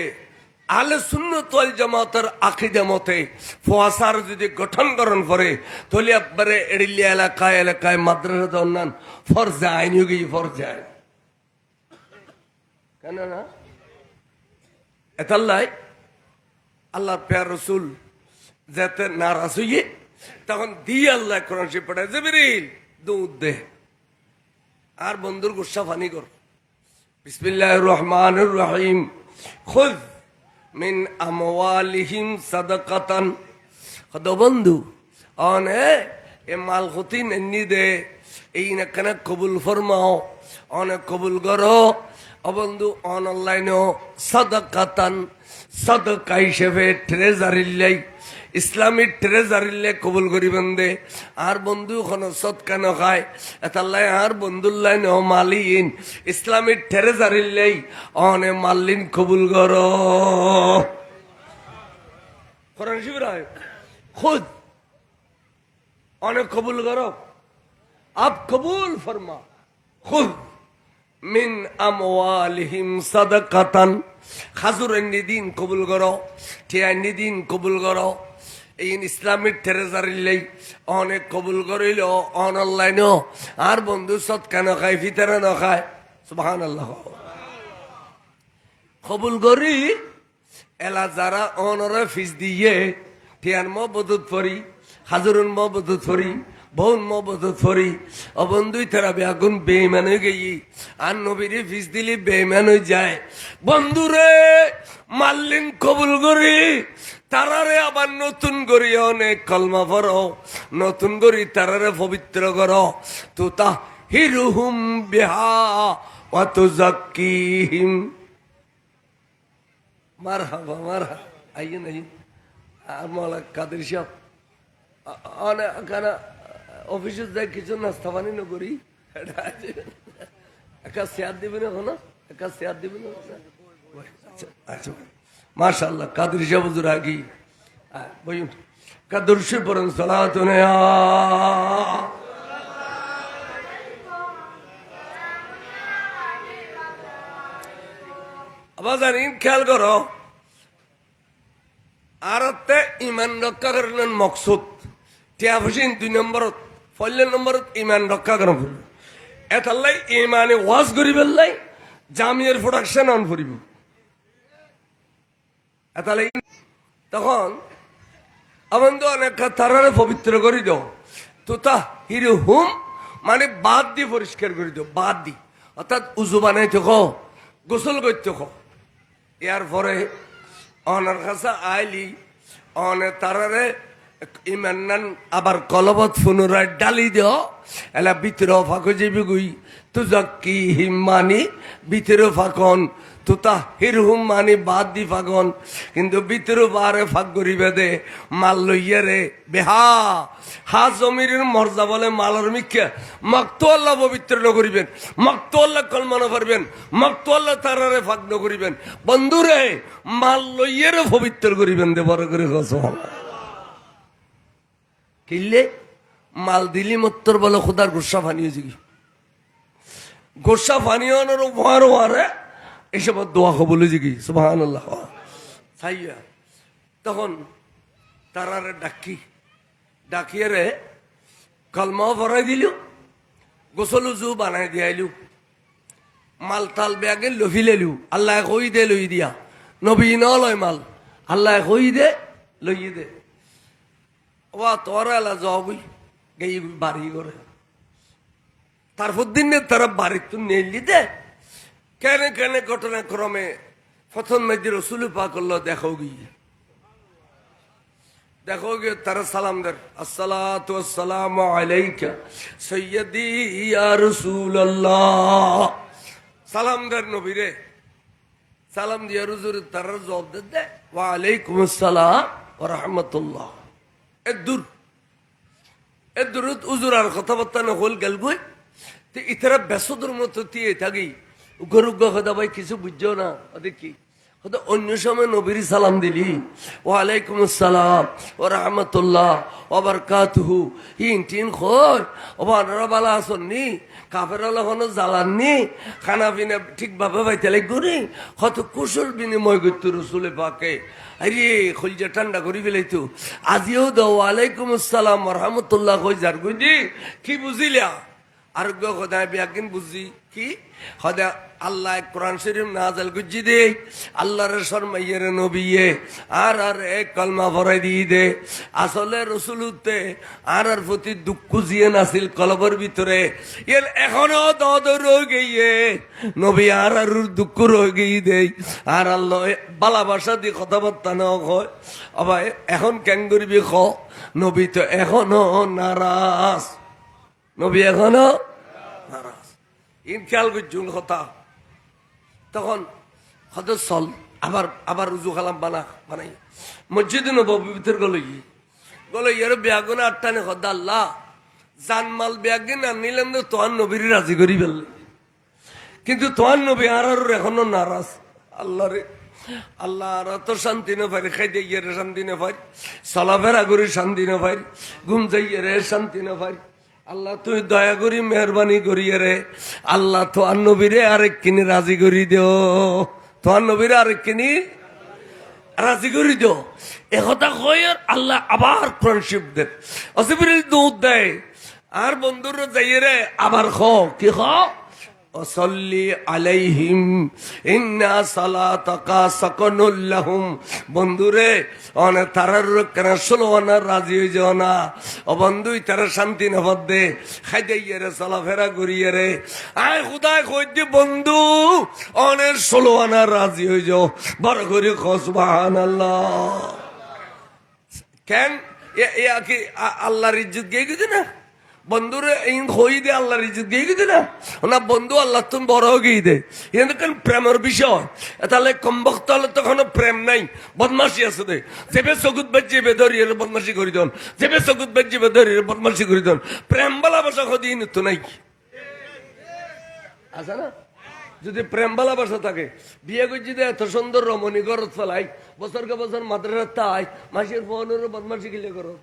আলে সুন্নত ওয়াল জামাতের আকীদা মতে ফোয়াসার যদি গঠনকরণ করে তাহলে একবারে এড়িলিয়া এলাকায় মাদ্রাসা অন্যান্য ফরজে আইন গিয়ে ফরজে আইন কেন না এতাল্লাই আল্লাহ পেয়ার রসুল যাতে নারাজ হইয়ে তখন দিয়ে আল্লাহ কোরআন শরীফ পড়ায় জিবরিল দুধ দে আর বন্ধুর গুসা ফানি কর বিসমিল্লাহির রহমানির রহিম খুয মিন আমওয়ালিহিম সাদাকাতান কত বন্ধু অনে এ মাল ক্ষতি নেনি দে এই না কেন কবুল ফরমাও অনেক কবুল করো অবন্ধু অনলাইনও সাদাকাতান সাদকা হিসেবে ট্রেজারিল্লাই ইসলামী ট্রেজারিল্লে কবুল করিবেন দে আর বন্ধু কোন সৎকা নখায় এতাল্লাই আর বন্ধুল্লাই ন মালিন ইসলামী ট্রেজারিল্লাই অনে মাল্লিন কবুল কর কোরআন শিবিরায় খুদ অনেক কবুল করো আপ কবুল ফরমা খুদ মিন আমওয়ালিহিম সাদাকাতান খাজুর দিন কবুল করো ঠিয়ানি দিন কবুল করো এই ইসলামিক ট্রেজারিল্লাই অনেক কবুল করিল অনলাইন আর বন্ধু সৎকা নখায় ভিতরে নখায় সুবহানাল্লাহ কবুল করি এলা যারা অনরে ফিস দিয়ে ঠিয়ান মবদুত ফরি হাজুরুন মবদুত ফরি বহুন মবদুত ফরি অবন্ধুই তারা বেগুন বেইমান হয়ে গেই আর নবীরে ফিস দিলি বেইমান হয়ে যায় বন্ধুরে মাল্লিন কবুল করি তারারে আবার নতুন করি অনেক কলমা পড়ো নতুন করি তারারে পবিত্র করো তো তা হিরুহুম বিহা ওয়া তুযাক্কিহিম মারহাবা মারহাবা আইন আইন আমলা কাদের সাহেব অনেক কানা অফিসে যাই কিছু নাস্তা পানি না করি একা শেয়ার দিবেন এখন একা শেয়ার দিবেন আচ্ছা মাশাআল্লাহ কাদের সাহেব হুজুর আগি বইন কাদর শরীফ পড়েন সালাতুন আবার জানিন খেয়াল করো আর ইমান রক্ষা করেন মকসুদ টিয়া ফুসিন 2 নম্বরত 4 নম্বরত ইমান রক্ষা করেন ফুল এতাল্লাই ইমানে ওয়াজ করিবেন লাই জামিয়ার প্রোডাকশন অন করিব এতালাই তখন আমন্দ অনেক তারারে পবিত্র করি দাও তো তা হিরু হুম মানে বাদ দিয়ে পরিষ্কার করে দাও বাদ দি অর্থাৎ উজু বানাই থাকো গোসল করতে থাকো ইয়ার পরে অনার কাছে আইলি অনে তারারে ইমান আবার কলবত পুনরায় ডালি দিও এলা ভিতরে ফাঁকো যাবি গুই তু কি হিম মানি ভিতরে ফাঁকন তুতা হিরহুম মানি বাদ দি ফাঁকন কিন্তু ভিতরে বারে ফাঁক করিবে দে মাল লইয়া রে বেহা হা জমির মর্যা বলে মালর মিক্ষা মক্ত আল্লাহ পবিত্র নকরিবেন মক্ত আল্লাহ কলমানো পারবেন মক্ত আল্লাহ তারারে ফাঁক নকরিবেন বন্ধুরে মাল লইয়া রে পবিত্র করিবেন দে বড় করে কসম কিনলে মাল দিলি মত্তর বলে খোদার গোসা ফানিয়েছে কি গোসা ফানিয়ানোর উপহার ওয়ারে এসব দোয়া কবুলেছে কি সুবহানাল্লাহ সাইয়া তখন তারারে ডাকিয়ে রে কলমাও ভরাই দিল গোসল উজু বানাই দিয়াইলু মাল তাল ব্যাগে লফিলেলু আল্লাহ কই দে লই দিয়া নবী ন লয় মাল আল্লাহ কই দে লই দে ওয়া তোরা এলা যাবই গেই বাড়ি করে তারপর দিন তারা বাড়ি তো নেলি দে কেন কেন ঘটনাক্রমে প্রথম মেয়েদের রসুল পাক আল্লাহ দেখো গিয়ে তারা সালাম দেন আসসালাতু ওয়াসসালামু আলাইকা সাইয়্যিদি ইয়া রাসূলুল্লাহ সালাম দেন নবীরে সালাম দিয়া হুজুর তারা জবাব দে ওয়া আলাইকুম আসসালাম ওয়া রাহমাতুল্লাহ এদুর উজুর আর কথাবার্তা না হল গেল গই ইতারা বেসদুর মতো দিয়ে থাকি গরুগ্য কথা ভাই কিছু বুঝছো না ওদের কি হয়তো অন্য সময় নবীর সালাম দিলি ওয়ালাইকুম আসসালাম ও রহমতুল্লাহ ও বারাকাতুহু ইন টিন খোর ও বানরা বালা আসননি কাফের হলো জ্বালাননি খানা পিনা ঠিকভাবে পাইতে লাগবনি কত কুশল বিনিময় করতো রসুলে পাকে আরে খলজা ঠান্ডা করি ফেলাইতো আজিও দাও ওয়ালাইকুম আসসালাম রহমতুল্লাহ কই যার গুজি কি বুঝিলা আরোগ্য খোদায় বিয়াকিন বুঝি কি খোদা আল্লাহ কোরআন শরীফ নাযাল গুজি দে আল্লাহর শরমাইয়ের নবিয়ে আর এক কলমা ভরাই দিয়ে দে আসলে রসুলতে আর প্রতি দুঃখ জিয়ে নাছিল কলবের ভিতরে এর এখনো দদ রয়ে গিয়ে নবী আর দুঃখ রয়ে গিয়ে দেই আর আল্লাহ বালা ভাষা দিয়ে কথাবার্তা না হয় আবার এখন কেন করবি খ নবী তো এখনো নারাজ নবী এখনো নারাজ ইন খেয়াল করছুন কথা তখন হয়তো চল আবার আবার রুজু খালাম বানাই মসজিদে নববীর ভিতর গলো ইয়ার ব্যাগুন আটটানে খদ্দা আল্লাহ জানমাল ব্যাগিন আর নিলেন তো তোহার নবীর রাজি করি ফেললে কিন্তু তোহার নবী আর এখনো নারাজ আল্লাহ রে আল্লাহ আর তো শান্তি না পারি খাইতে গিয়ে শান্তি না পারি চলাফেরা করি শান্তি না পারি ঘুম যাইয়ে রে শান্তি না পারি আল্লাহ তুই দয়া করি মেহরবানি করিয়ে রে আল্লাহ তোহার নবীরে আরেক কিনে রাজি করি দিও তোহার নবীরে আরেক কিনি রাজি করি দিও একথা কই আর আল্লাহ আবার ফ্রেন্ডশিপ দেন অসিবিল দুধ দেয় আর বন্ধুর যাইয়ে রে আবার খ কি খ ওয়াসাল্লি আলাইহিম ইন্না সালাতাকা সাকানুল লাহুম বন্ধুরে অনে তারার কেন সলোয়ানা রাজি হই যাও না ও বন্ধুই তারা শান্তি না দে খাইতে রে চলাফেরা করিয়ে রে আয় খুদায় কই দি বন্ধু অনের সলোয়ানা রাজি হই যাও বড় করে সুবহানাল্লাহ কেন কি আল্লাহর ইজ্জত গিয়ে গেছে না বন্ধুরে হই দে আল্লাহর ইজ্জত গিয়ে গেছে না বন্ধু আল্লাহ তুমি বড় গিয়ে দে এখানে কেন প্রেমের বিষয় তাহলে কমবক্ত হলে তখন প্রেম নাই বদমাসি আছে দে যেবে চকুত বেজিবে ধরিয়ে বদমাসি করি দন যেবে চকুত বেজিবে ধরিয়ে বদমাসি করি দন প্রেম ভালোবাসা খদি তো নাই আছে না যদি প্রেম ভালোবাসা থাকে বিয়ে করছি দে এত সুন্দর রমণী গরত ফেলাই বছরকে বছর মাদ্রাসা তাই মাসের ফোনের বদমাসি গিলে করো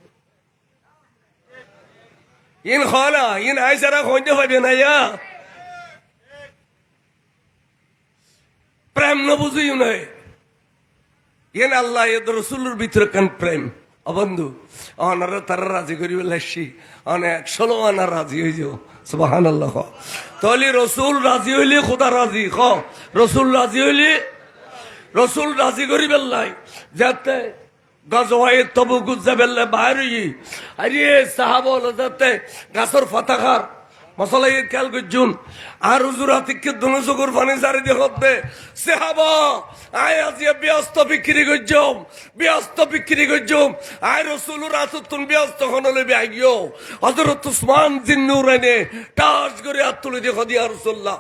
ইন খলা ইন আইসারা খোঁজতে পারবে না ইয়া প্রেম ন বুঝিও নাই ইন আল্লাহ এদ রসুলের ভিতরে কেন প্রেম অবন্ধু অনারা তারা রাজি করি লাসি অনেক 16 আনা রাজি হয়ে যাও সুবহানাল্লাহ তাহলে রসুল রাজি হইলে খোদা রাজি খ রসুল রাজি হইলে রসুল রাজি করি বেল্লাই যাতে গজওয়ায়ে তবুক যাবেল্লে বাইরে আরে সাহাবা যাতে গাছর ফাতাখার মশলা খেয়াল করছুন আর হুজুরাতিকে দুনো চকুর পানি সারি দেখতে সাহাবা আয় আজি ব্যস্ত বিক্রি করছম ব্যস্ত বিক্রি করছম আয় রসুলুর রাতুন ব্যস্ত খন লইবে আইও হযরত উসমান জিন্নুরানে টাস করে হাত তুলে দেখো দিয়া রাসূলুল্লাহ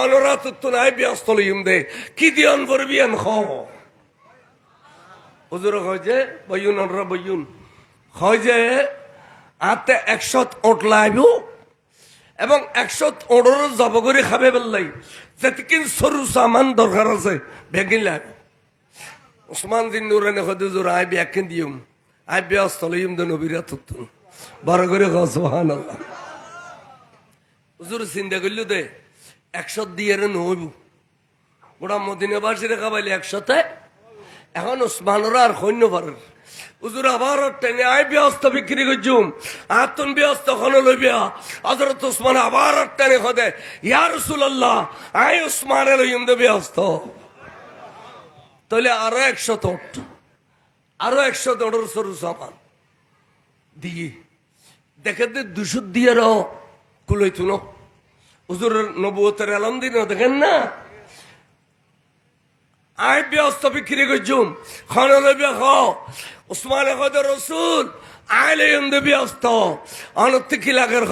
অনরাতুন আয় ব্যস্ত লইম দে কি দিয়ান করবিয়ান খ হুজুর কয় যে বইউন অনরা বইউন হয় যে আতে 100 ওট লাইব এবং 100 জব করে খাবে বেললাই যেতিকিন সরু সামান দরকার আছে বেগিন লাগ উসমান দিন নুরানে হুজুর আই ব্যাকেন দিউম আই ব্যস্ত লইম দ নবীরা তুতুন বড় করে সুবহানাল্লাহ হুজুর চিন্তা করল দে 100 দিয়ে নইব গোটা মদিনাবাসীরে খাবাইলে 100তে এখন উসমানরা আর সৈন্য পারেন হুজুর আবার টেনে আই ব্যস্ত বিক্রি করছুম আতুন ব্যস্ত খন লইবিয়া হযরত উসমান আবার টেনে খদে ইয়া রাসূলুল্লাহ আই উসমানে লইম দে ব্যস্ত তাহলে আরো 100 ওট আরো 100 ওটের সরু সামান দিয়ে দেখে 200 দিয়ে র কুলইতো না হুজুর নবুয়তের আলম দিন দেখেন না আই ব্যস্ত বিক্রি করছুম খন লইবিয়া খ উসমানে খদে রসুল আইলে ব্যস্ত অনর্থে কি লাগের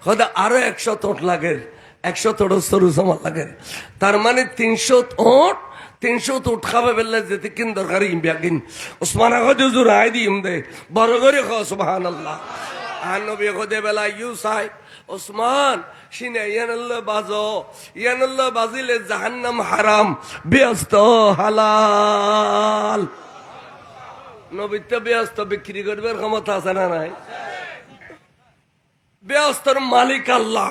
খদে আরো 100 ওট লাগের 100 ওট সরু সামান লাগের তার মানে 300 ওট 300 ওট খাবে বেললে যেতে কিন দরকার ইমবিয়াকিন উসমানে খদে হুজুর আই দিম দে বড় করে খ সুবহানাল্লাহ আর নবী খদে বেলা ইউ সাই ওসমান সিনে ইয়ানাল্লাহ বাজো, ইয়ানাল্লাহ বাজিলে জাহান্নাম হারাম, ব্যস্ত হালাল। নবীতে ব্যস্ত বিক্রি করবার ক্ষমতা আছে না নাই? ব্যস্তর মালিক আল্লাহ,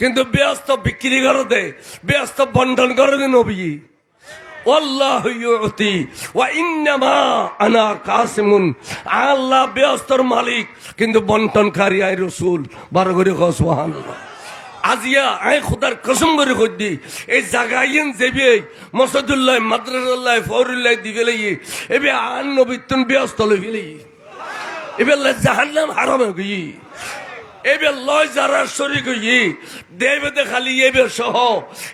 কিন্তু ব্যস্ত বিক্রি করে দে, ব্যস্ত বন্টন করে দে নবী। আল্লাহ ইউতি ওয়া ইন্নামা আনা কাসিমুন, আল্লাহ ব্যস্তর মালিক কিন্তু বন্টনকারী আই রাসূল। বারো করে কও সুবহানাল্লাহ। আজিয়া আই খোদার কসম করে কই দি, এই জাগাইন যেবে মসজিদুল্লাহ মাদ্রাসাল্লাহ ফৌরুল্লাহ দিবেলে এবে আন নবীতুন ব্যস্ত লইলে এবে জাহান্নাম হারাম হই, এবে লয় যারা শরীক হই দেবে দে খালি এবে সহ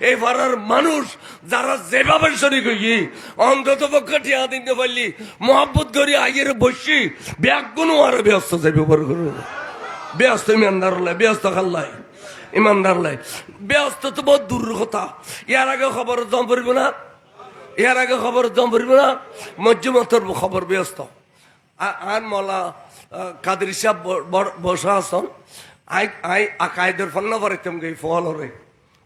এই পাড়ার মানুষ যারা যেভাবে শরীক হই অন্তত পক্ষে টিয়া দিতে পারলি মোহাব্বত করি আগের বসি ব্যাগ কোনো আর ব্যস্ত যাবে বড় করে ব্যস্ত ইমানদার লাই, ব্যস্ত খাল্লাই ইমানদার লাই, ব্যস্ত তো বহুত দূর কথা। ইয়ার আগে খবর জম পড়ব না, ইয়ার আগে খবর জম পড়ব না, মজ্জুমতর খবর ব্যস্ত। আর মলা কাদের সাহেব বসা আসন আই আকায়দের ফন্না পারিতাম গে ফলরে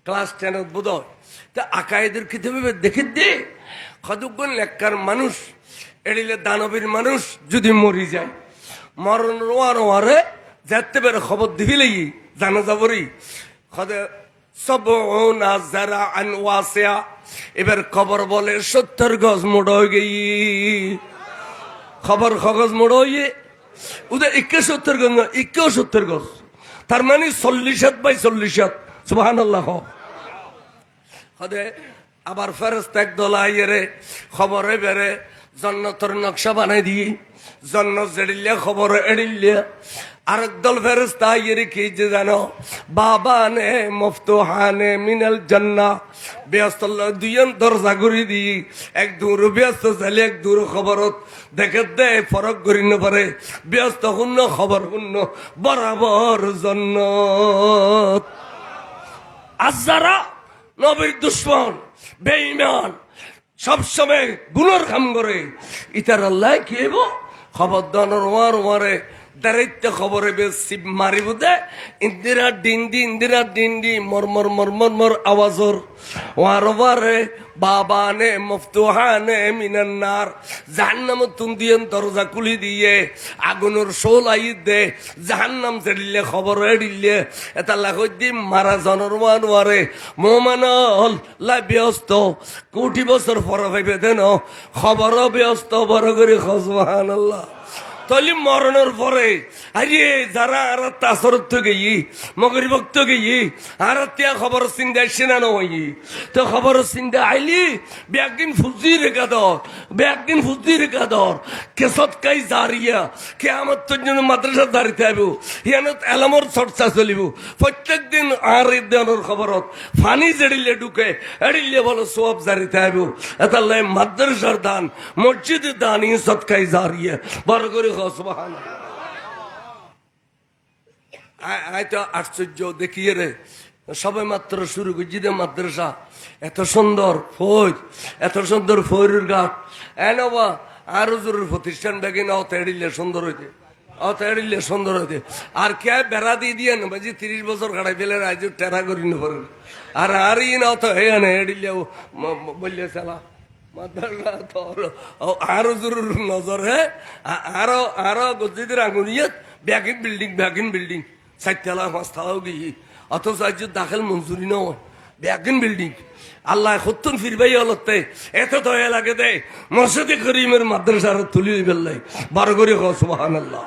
ক্লাস 10 বোধ হয়। তা আকায়দের কিতাবে দেখে দে কতগুণ লেখার মানুষ এড়িলে দানবীর মানুষ যদি মরি যায় মরণ রোয়ারে যেতে বের খবর দিবি লাগি জানা যাবরি খদে সব যারা আনওয়াসিয়া। এবার খবর বলে 70 গজ মোড় হয়ে গেই, খবর খগজ মোড় হইয়ে ওদের 71 গজ 71 গজ, তার মানে 40 বাই 40। সুবহানাল্লাহ। হদে আবার ফেরেশতা একদল আইরে খবরে বেরে জন্নতর নকশা বানাই দিয়ে জন্নত জেড়িলে খবর এড়িলে আরেক দল ফেরেশতা আইরে কি যে জানো, বাবানে মফতুহানে মিনাল জান্নাহ, ব্যস্ত দুইজন দরজা ঘুরি দি এক দূর ব্যস্ত চাইলে এক দূর খবরত দেখে দে ফরক করি না পারে ব্যস্ত শূন্য খবর শূন্য বরাবর জন্নত। আর যারা নবীর দুশ্মন বেঈমান সবসময় গুণর কাম করে ইতার আল্লাহ কি হইব খবর দানোর ওয়ারে দাঁড়াইতে খবরে বেশি মারিব দে ইন্দিরা ডিন্ডি মরমর মরমর মর আওয়াজর ওয়ারে বাবানে মফতুহানে মিনান্নার, জাহান্নাম তুন্দিয়েন দরজা খুলি দিয়ে আগুনের শোল আই দে জাহান্নাম জেড়িলে খবর এড়িলে এটা লাখই দি মারা জনর ওয়ারে মোমানল লা ব্যস্ত কোটি বছর পর ভাইবে দেন খবরও ব্যস্ত বড় করে সুবহানাল্লাহ। তলি মরণের পরে আরে যারা আর তাসরত থেকে মগরি ভক্ত গিয়ে আর তিয়া খবর চিন্তা আসছে না নয় তো খবর চিন্তা আইলি ব্যাগদিন ফুজি রেখা দর, ব্যাগদিন ফুজি রেখা দর কেসত কাই জারিয়া কে আমার তোর জন্য মাদ্রাসা দাঁড়িতে আইব ইয়ানত এলামর চর্চা চলিব প্রত্যেক দিন আর দেওয়ানোর খবরত ফানি জেড়িলে ঢুকে এড়িলে বলো সব জারিতে আইব এতাল্লাই মাদ্রাসার দান মসজিদের দান ইসত কাই জারিয়া বড় করে সুবহানাল্লাহ। আই তো আশ্চর্য দেখিয়ে রে সবাই মাত্র শুরু করছি দে মাদ্রাসা এত সুন্দর ফৌজ, এত সুন্দর ফৌরের ঘাট এনবা আরো জরুর প্রতিষ্ঠান ব্যাগিন অত এড়িলে সুন্দর হইতে, অত এড়িলে সুন্দর হইতে। আর কে বেড়া দিয়ে দিয়ে না বাজি 30 বছর কাটাই ফেলে রাজ্য টেরা করি না পারেন আর আর ই না অত হে না এড়িলে বললে চালা মাদ্রাসা তো আরো জরুর নজর হ্যাঁ আরো আরো গজিদের আঙুলিয়াত ব্যাগিন বিল্ডিং 4 তলা 5 তলাও গিয়ে অথচ আজ দাখিল মঞ্জুরি নয় ব্যাগিন বিল্ডিং। আল্লাহ সত্যন ফিরবাই হলতে এত দয়া লাগে দে মসজিদে করিমের মাদ্রাসার তুলি বেল্লাই বারো করে সুবহানাল্লাহ।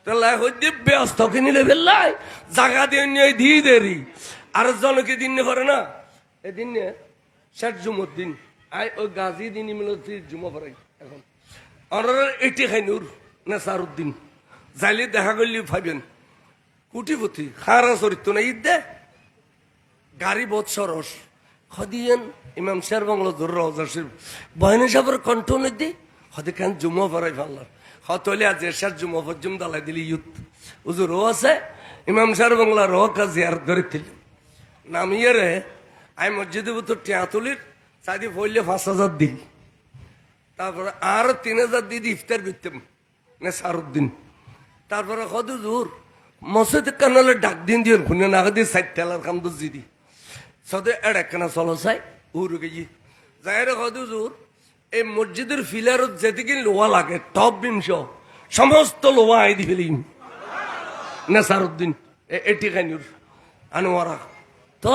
তাহলে হইতে ব্যস্ত কিনিলে বেল্লাই জায়গা দিয়ে নিয়ে দিয়ে দেরি আর জনকে দিন পারে না এদিন শেষ জুমর দিন আই ওই গাজী দিন মিলতি জুমা পড়াই এখন অনার এটি খাইনুর না সারুদ্দিন যাইলে দেখা করলে ভাবেন কুটিপতি খারা চরিত্র না ঈদ দে গাড়ি বহুত সরস হদিয়েন ইমাম শের বাংলা জোর রাজার বয়নে সাহেবের কণ্ঠ নদী হদি খান জুমা পড়াই ফাল্লার হতলে আজ শেষ জুমা পর্যন্ত দালাই দিলি ইউথ উজুর রো আছে ইমাম শের বাংলা রো কাজ জিয়ারত করেছিল নামিয়ে রে আই মসজিদে ভিতর টিয়া তুলির চাইদি পড়লে 5,000 দিল তারপরে আরো 3,000 দিদি ইফতার করতাম না সারুদ্দিন তারপরে কত জোর মসজিদ কানালে ডাক দিন দিয়ে খুনে না দিয়ে সাইড টেলার কাম তো জিদি সদে এড একখানা চলো চাই উড়ে গিয়ে যাই রে হদুজুর এই মসজিদের ফিলারত যেদিকে লোহা লাগে টপ বিংশ সমস্ত লোহা আই দি ফেলিম নেসারুদ্দিন এটি খাইনুর আনোয়ারা তো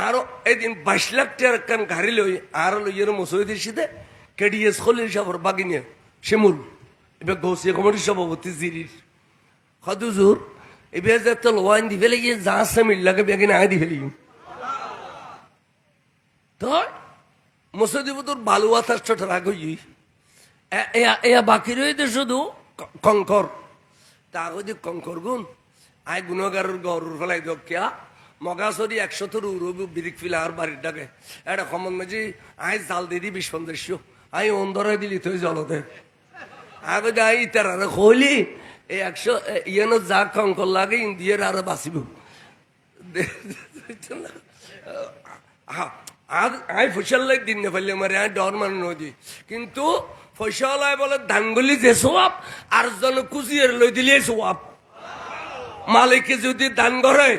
আরো এদিন 22 লাখ টাকার কান গাড়ি লই আর লইয়ের মসজিদের সিধে কেডিএস খলিল সাহর বাগিনে শিমুল এবার গৌসিয়া কমিটির সভাপতি জিরির হদুজুর এবার যে তো লোয়াইন দি ফেলে গিয়ে যা আছে মিল্লাকে বেগিনে আয় দি ফেলি তো মসজিদ তোর বালুয়া তার রাগ হই এয়া বাকি রয়েছে শুধু কঙ্কর তা আগে কঙ্কর গুণ আয় গুণগারের গরুর ফেলাই দো কিয়া মগাছরি 100 তোর উড়ব বিরিক ফিলা আর বাড়ির ডাকে এটা খমন মাঝি আয় জাল দিয়ে দি 20-50 আই অন্ধরাই দিলি তুই জলতে আগে আই তার আর হলি এই 100 ইয়ানো যা কঙ্কর লাগে ইন্ডিয়ার আর বাঁচিব আই ফসল লাগ দিন না ফেললে মারে আয় ডর মান নদী কিন্তু ফসল আয় বলে ধানগুলি যে সোয়াব আর জন কুচিয়ার লই দিলে সোয়াব মালিককে যদি দান করে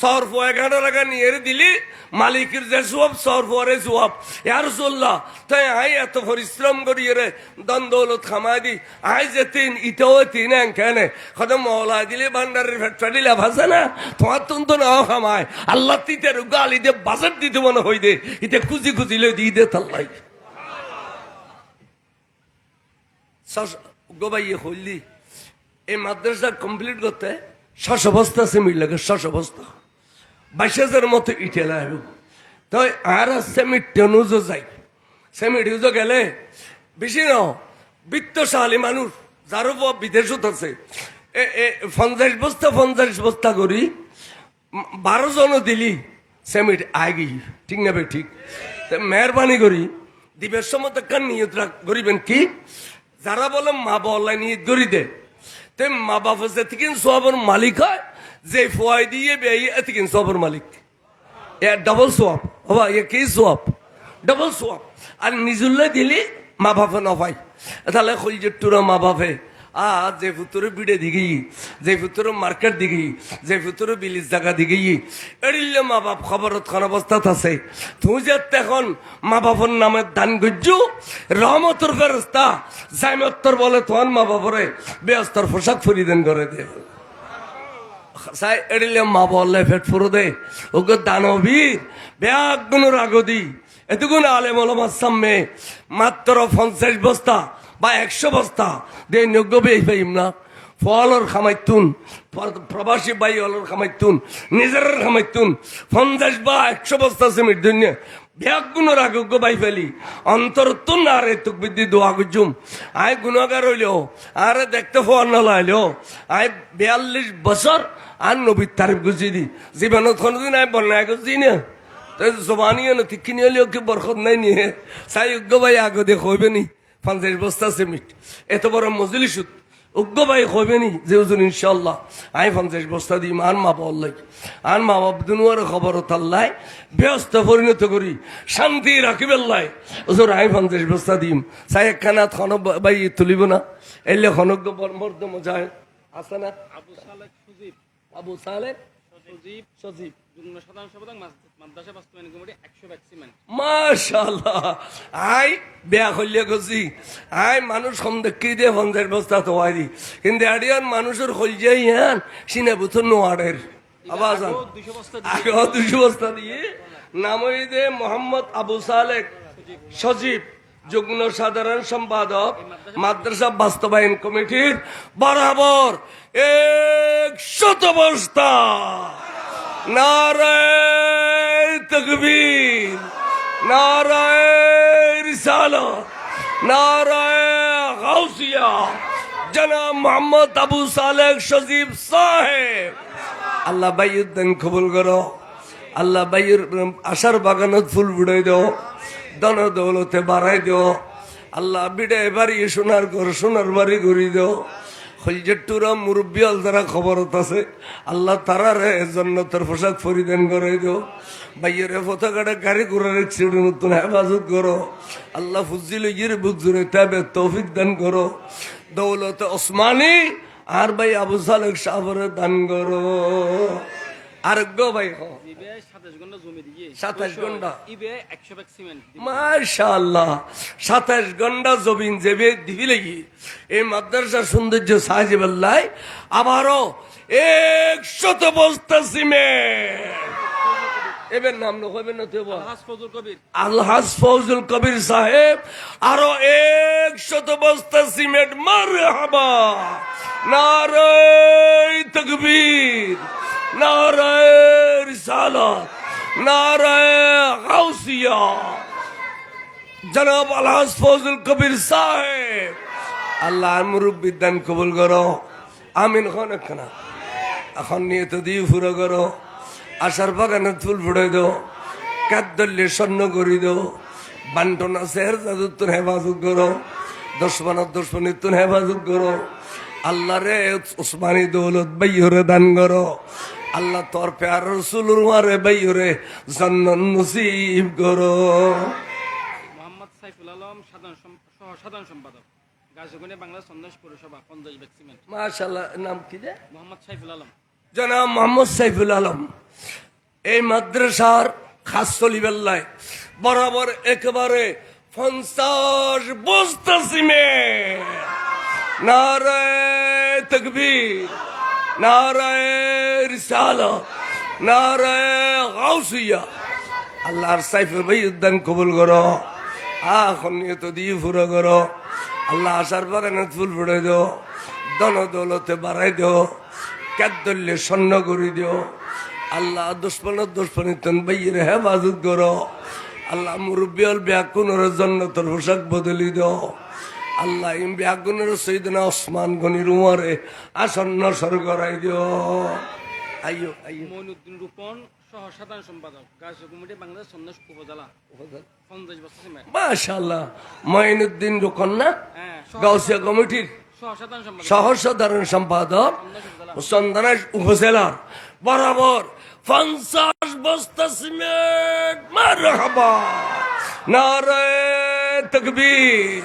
সরফ 11 টাকা নিয়ে দিলি মালিকের যে সোয়াব সরফরে সোয়াব ইয়ার চল্লাহ তাই আই এত পরিশ্রম করি রে দন দৌলত খামাই দি আই যে তিন ইতেও তিন এখানে কদম মহলা দিলে ভান্ডারের ফ্যাক্টরি লাভ আছে না তোমার তো নাও খামায় আল্লাহ তিতের গালি দে বাজার দিতে মনে হই দে ইতে খুঁজি খুঁজি লই দিয়ে দে তাল্লাই গোবাইয়ে হইলি এই মাদ্রাসা কমপ্লিট করতে 6 বস্তা সিমেন্ট লাগে 6 বস্তা 22,000 মতো ইটে লাগবে তো আর সিমেন্ট টেনুজো যাই সিমেন্ট ইউজো গেলে বেশি ন বিত্তশালী মানুষ যার বিদেশত আছে 50 বস্তা করি 12 জন দিলি সিমেন্ট আগে ঠিক না ভাই ঠিক মেহরবানি করি দিবের সময় কান নিয়ত করিবেন কি যারা বলে মা বল্লা নিয়ত করি দে তে মা বাবা যেতিকিন সবের মালিক হয় যে ফোয়াই দিয়ে বেয়ে এতিকিন সবের মালিক এ ডবল সোয়াব হবা এ কি সোয়াব ডবল সোয়াব আর নিজুল্লে দিলি মা বাপে নপাই তাহলে খলজেট্টুরা মা বাপে যে ফুতুরে বিড়ে দিঘি যে ফুতুরে মার্কেট দিঘি যে ফুতুরে বিলিশ জায়গা দিঘি এড়িলে মা বাপ খবরত খান অবস্থাত আছে তুই যে এখন মা বাপর নামে দান গজ্জু রহমতর ফেরস্তা জাইমত্তর বলে তোমার মা বাপরে বেস্তর পোশাক ফরিদেন করে দে সাই এড়িলে মা বললে ফেট ফুরো দে ওকে দানবীর ব্যাগ গুণের আগদি এতগুণ আলেম ওলামার সামনে মাত্র 50 বস্তা বা 100 বস্তা দে নগ্যবে পাইম না ফলর খামাইতুন প্রবাসী বাই অলর খামাইতুন নিজের খামাইতুন 50 বা 100 বস্তা সিমেন্ট দুনিয়া ব্যাগ গুণের আগে বাই ফেলি অন্তর তুন আরে তুক বিদ্যি দোয়া গুজুম আয় গুণাগার হইল আরে দেখতে ফোয়ার নলাইল আয় 42 বছর আর নবীর তারিফ গুছি দি জীবনত কোনদিন আয় বন্যায় গুছি না জবানিও না তিকিনি হলেও কি বরকত নাই নিয়ে চাই উগ্র ভাই আগে দিয়ে কইবে নি 50 বস্তা সিমেন্ট এত বড় মজলিস উগ্র ভাই কইবে নি যে ওজন ইনশাল্লাহ আই 50 বস্তা দিই আর মা বললাই আর মা বাপ দুনুয়ার খবর তাল্লাই ব্যস্ত পরিণত করি শান্তি রাখিবেল্লাই ওজোর আই 50 বস্তা দিম চাই একখানা খান ভাই তুলিব না এলে খনজ্ঞ বর্মর্দ মজায় আছে না আবু সালেক সজীব মাশাআল্লাহ আই বেয়া হইলে গছি আই মানুষ কম দেখি দিয়ে 50 বস্তা তো আইরি কিন্তু আডিয়ান মানুষের হইজাই হ্যাঁ সিনে বুথ নোয়ারের আওয়াজ আগে 200 বস্তা দিয়ে নাম হইছে মোহাম্মদ আবু সালেক সজীব যুগ্ম সাধারণ সম্পাদক মাদ্রাসা বাস্তবায়ন কমিটির বরাবর 100 বস্তা নারায়ে তাকবীর নারায়ে রিসালাত নারায়ে গাউসিয়া জনাব মোহাম্মদ আবু সালেক সজীব সাহেব আল্লাহ বাইয়ের দান কবুল করো আল্লাহ বাইয়ের আশার বাগানত ফুল বুড়াই দাও ধন দৌলতে বাড়াই দাও আল্লাহ বিড়ে বাড়ি সোনার বাড়ি ঘুরি দাও হলজেট্টুরা মুরব্বী আল যারা খবরত আছে আল্লাহ তারারে জন্নতের পোশাক পরিধান করে দিও বাইয়ের পতাকাটা গাড়ি ঘোড়ার এক্সিডেন্ট নতুন হেফাজত করো আল্লাহ ফুজিল ইয়ের বুক জুড়ে তাবে তৌফিক দান করো দৌলতে ওসমানী আর ভাই আবু সালেক সাহরে দান করো। আর গো ভাই হ 27 ঘন্টা জমি দিয়ে 27 ঘন্টা ইবে 100 ব্যাগ সিমেন্ট মাশাআল্লাহ 27 ঘন্টা জমিন যেবে দিবি লাগি এই মাদ্রাসার সৌন্দর্য সাজিবাল্লাই আবারও 100 বস্তা সিমেন্ট। এবার নাম হইবেন না তো আলহাজ ফজল কবির আলহাজ ফজল কবির সাহেব আরো 100 বস্তা সিমেন্ট। মারহাবা, নারে তাকবীর, নারে রিসালাত, নারে গাউসিয়া। জনাব আলহাজ ফজল কবির সাহেব আল্লাহ মুরব্বী দান কবুল করো। আমিন খান একখানা এখন নিয়ে তো দিয়ে ফুরো করো। আশার বাগানে ফুল ফুড়ে দো, কাদ্দল্যে স্বর্ণ করি দো, বান্টনা সেহের জাদুত্তর হেফাজত করো, দুশ্মনিত্তর হেফাজত করো। আল্লাহ রে উসমানী দৌলত বাইরে দান করো। আল্লাহ তোর প্যার রসুলুর মারে বাইরে জান্নাত নসিব করো। মোহাম্মদ সাইফুল আলম সাধারণ সম্পাদক গাজীগঞ্জ বাংলাদেশ সন্ন্যাস পৌরসভা 50 ব্যাগ সিমেন্ট। মাশাআল্লাহ, নাম কি রে? মোহাম্মদ সাইফুল আলম। জনাব মোহাম্মদ সাইফুল আলম এই মাদ্রাসার খাস চলিবেল্লায় বরাবর একেবারে 50 বস্তা সিমেন্ট। নারায়ে তাকবীর, নারায়ে রিসালাত, নারায়ে গাউসিয়া। আল্লাহর সাইফুল ভাই উদ্যান কবুল করো। এখন নিয়ে তো দিয়ে ফুরো করো। আল্লাহ আশার বাগানে ফুল ফুড়ে দো, দন দৌলতে বাড়াই দো, কাদ্দল্যে স্বর্ণ করে দিও। আল্লাহ দুশ্মনিতন বাইয়ের হেফাজত করো। আল্লাহ মুরব্বিয়ল ব্যাকুনের জন্য তোর পোশাক বদলি দাও। আল্লাহ ইম ব্যাকুনের সৈদনা ওসমান গনির উমরে আসন্ন সর করাই দিও। আইয়ো আইয়ো মইনুদ্দিন রূপন সাধারণ সম্পাদক গাজীগঞ্জ বাংলাদেশ সন্ন্যাস উপজেলা 50 বস্তা সিমেন্ট। মাশাআল্লাহ, মঈনুদ্দিন রুকন না হ্যাঁ, গাউসিয়া কমিটির সাধারণ সম্পাদক সহসাধারণ সম্পাদক চন্দনাইশ উপজেলার বরাবর 50 বস্তা সিমেন্ট। মারহাবা, নারায়ে তাকবীর,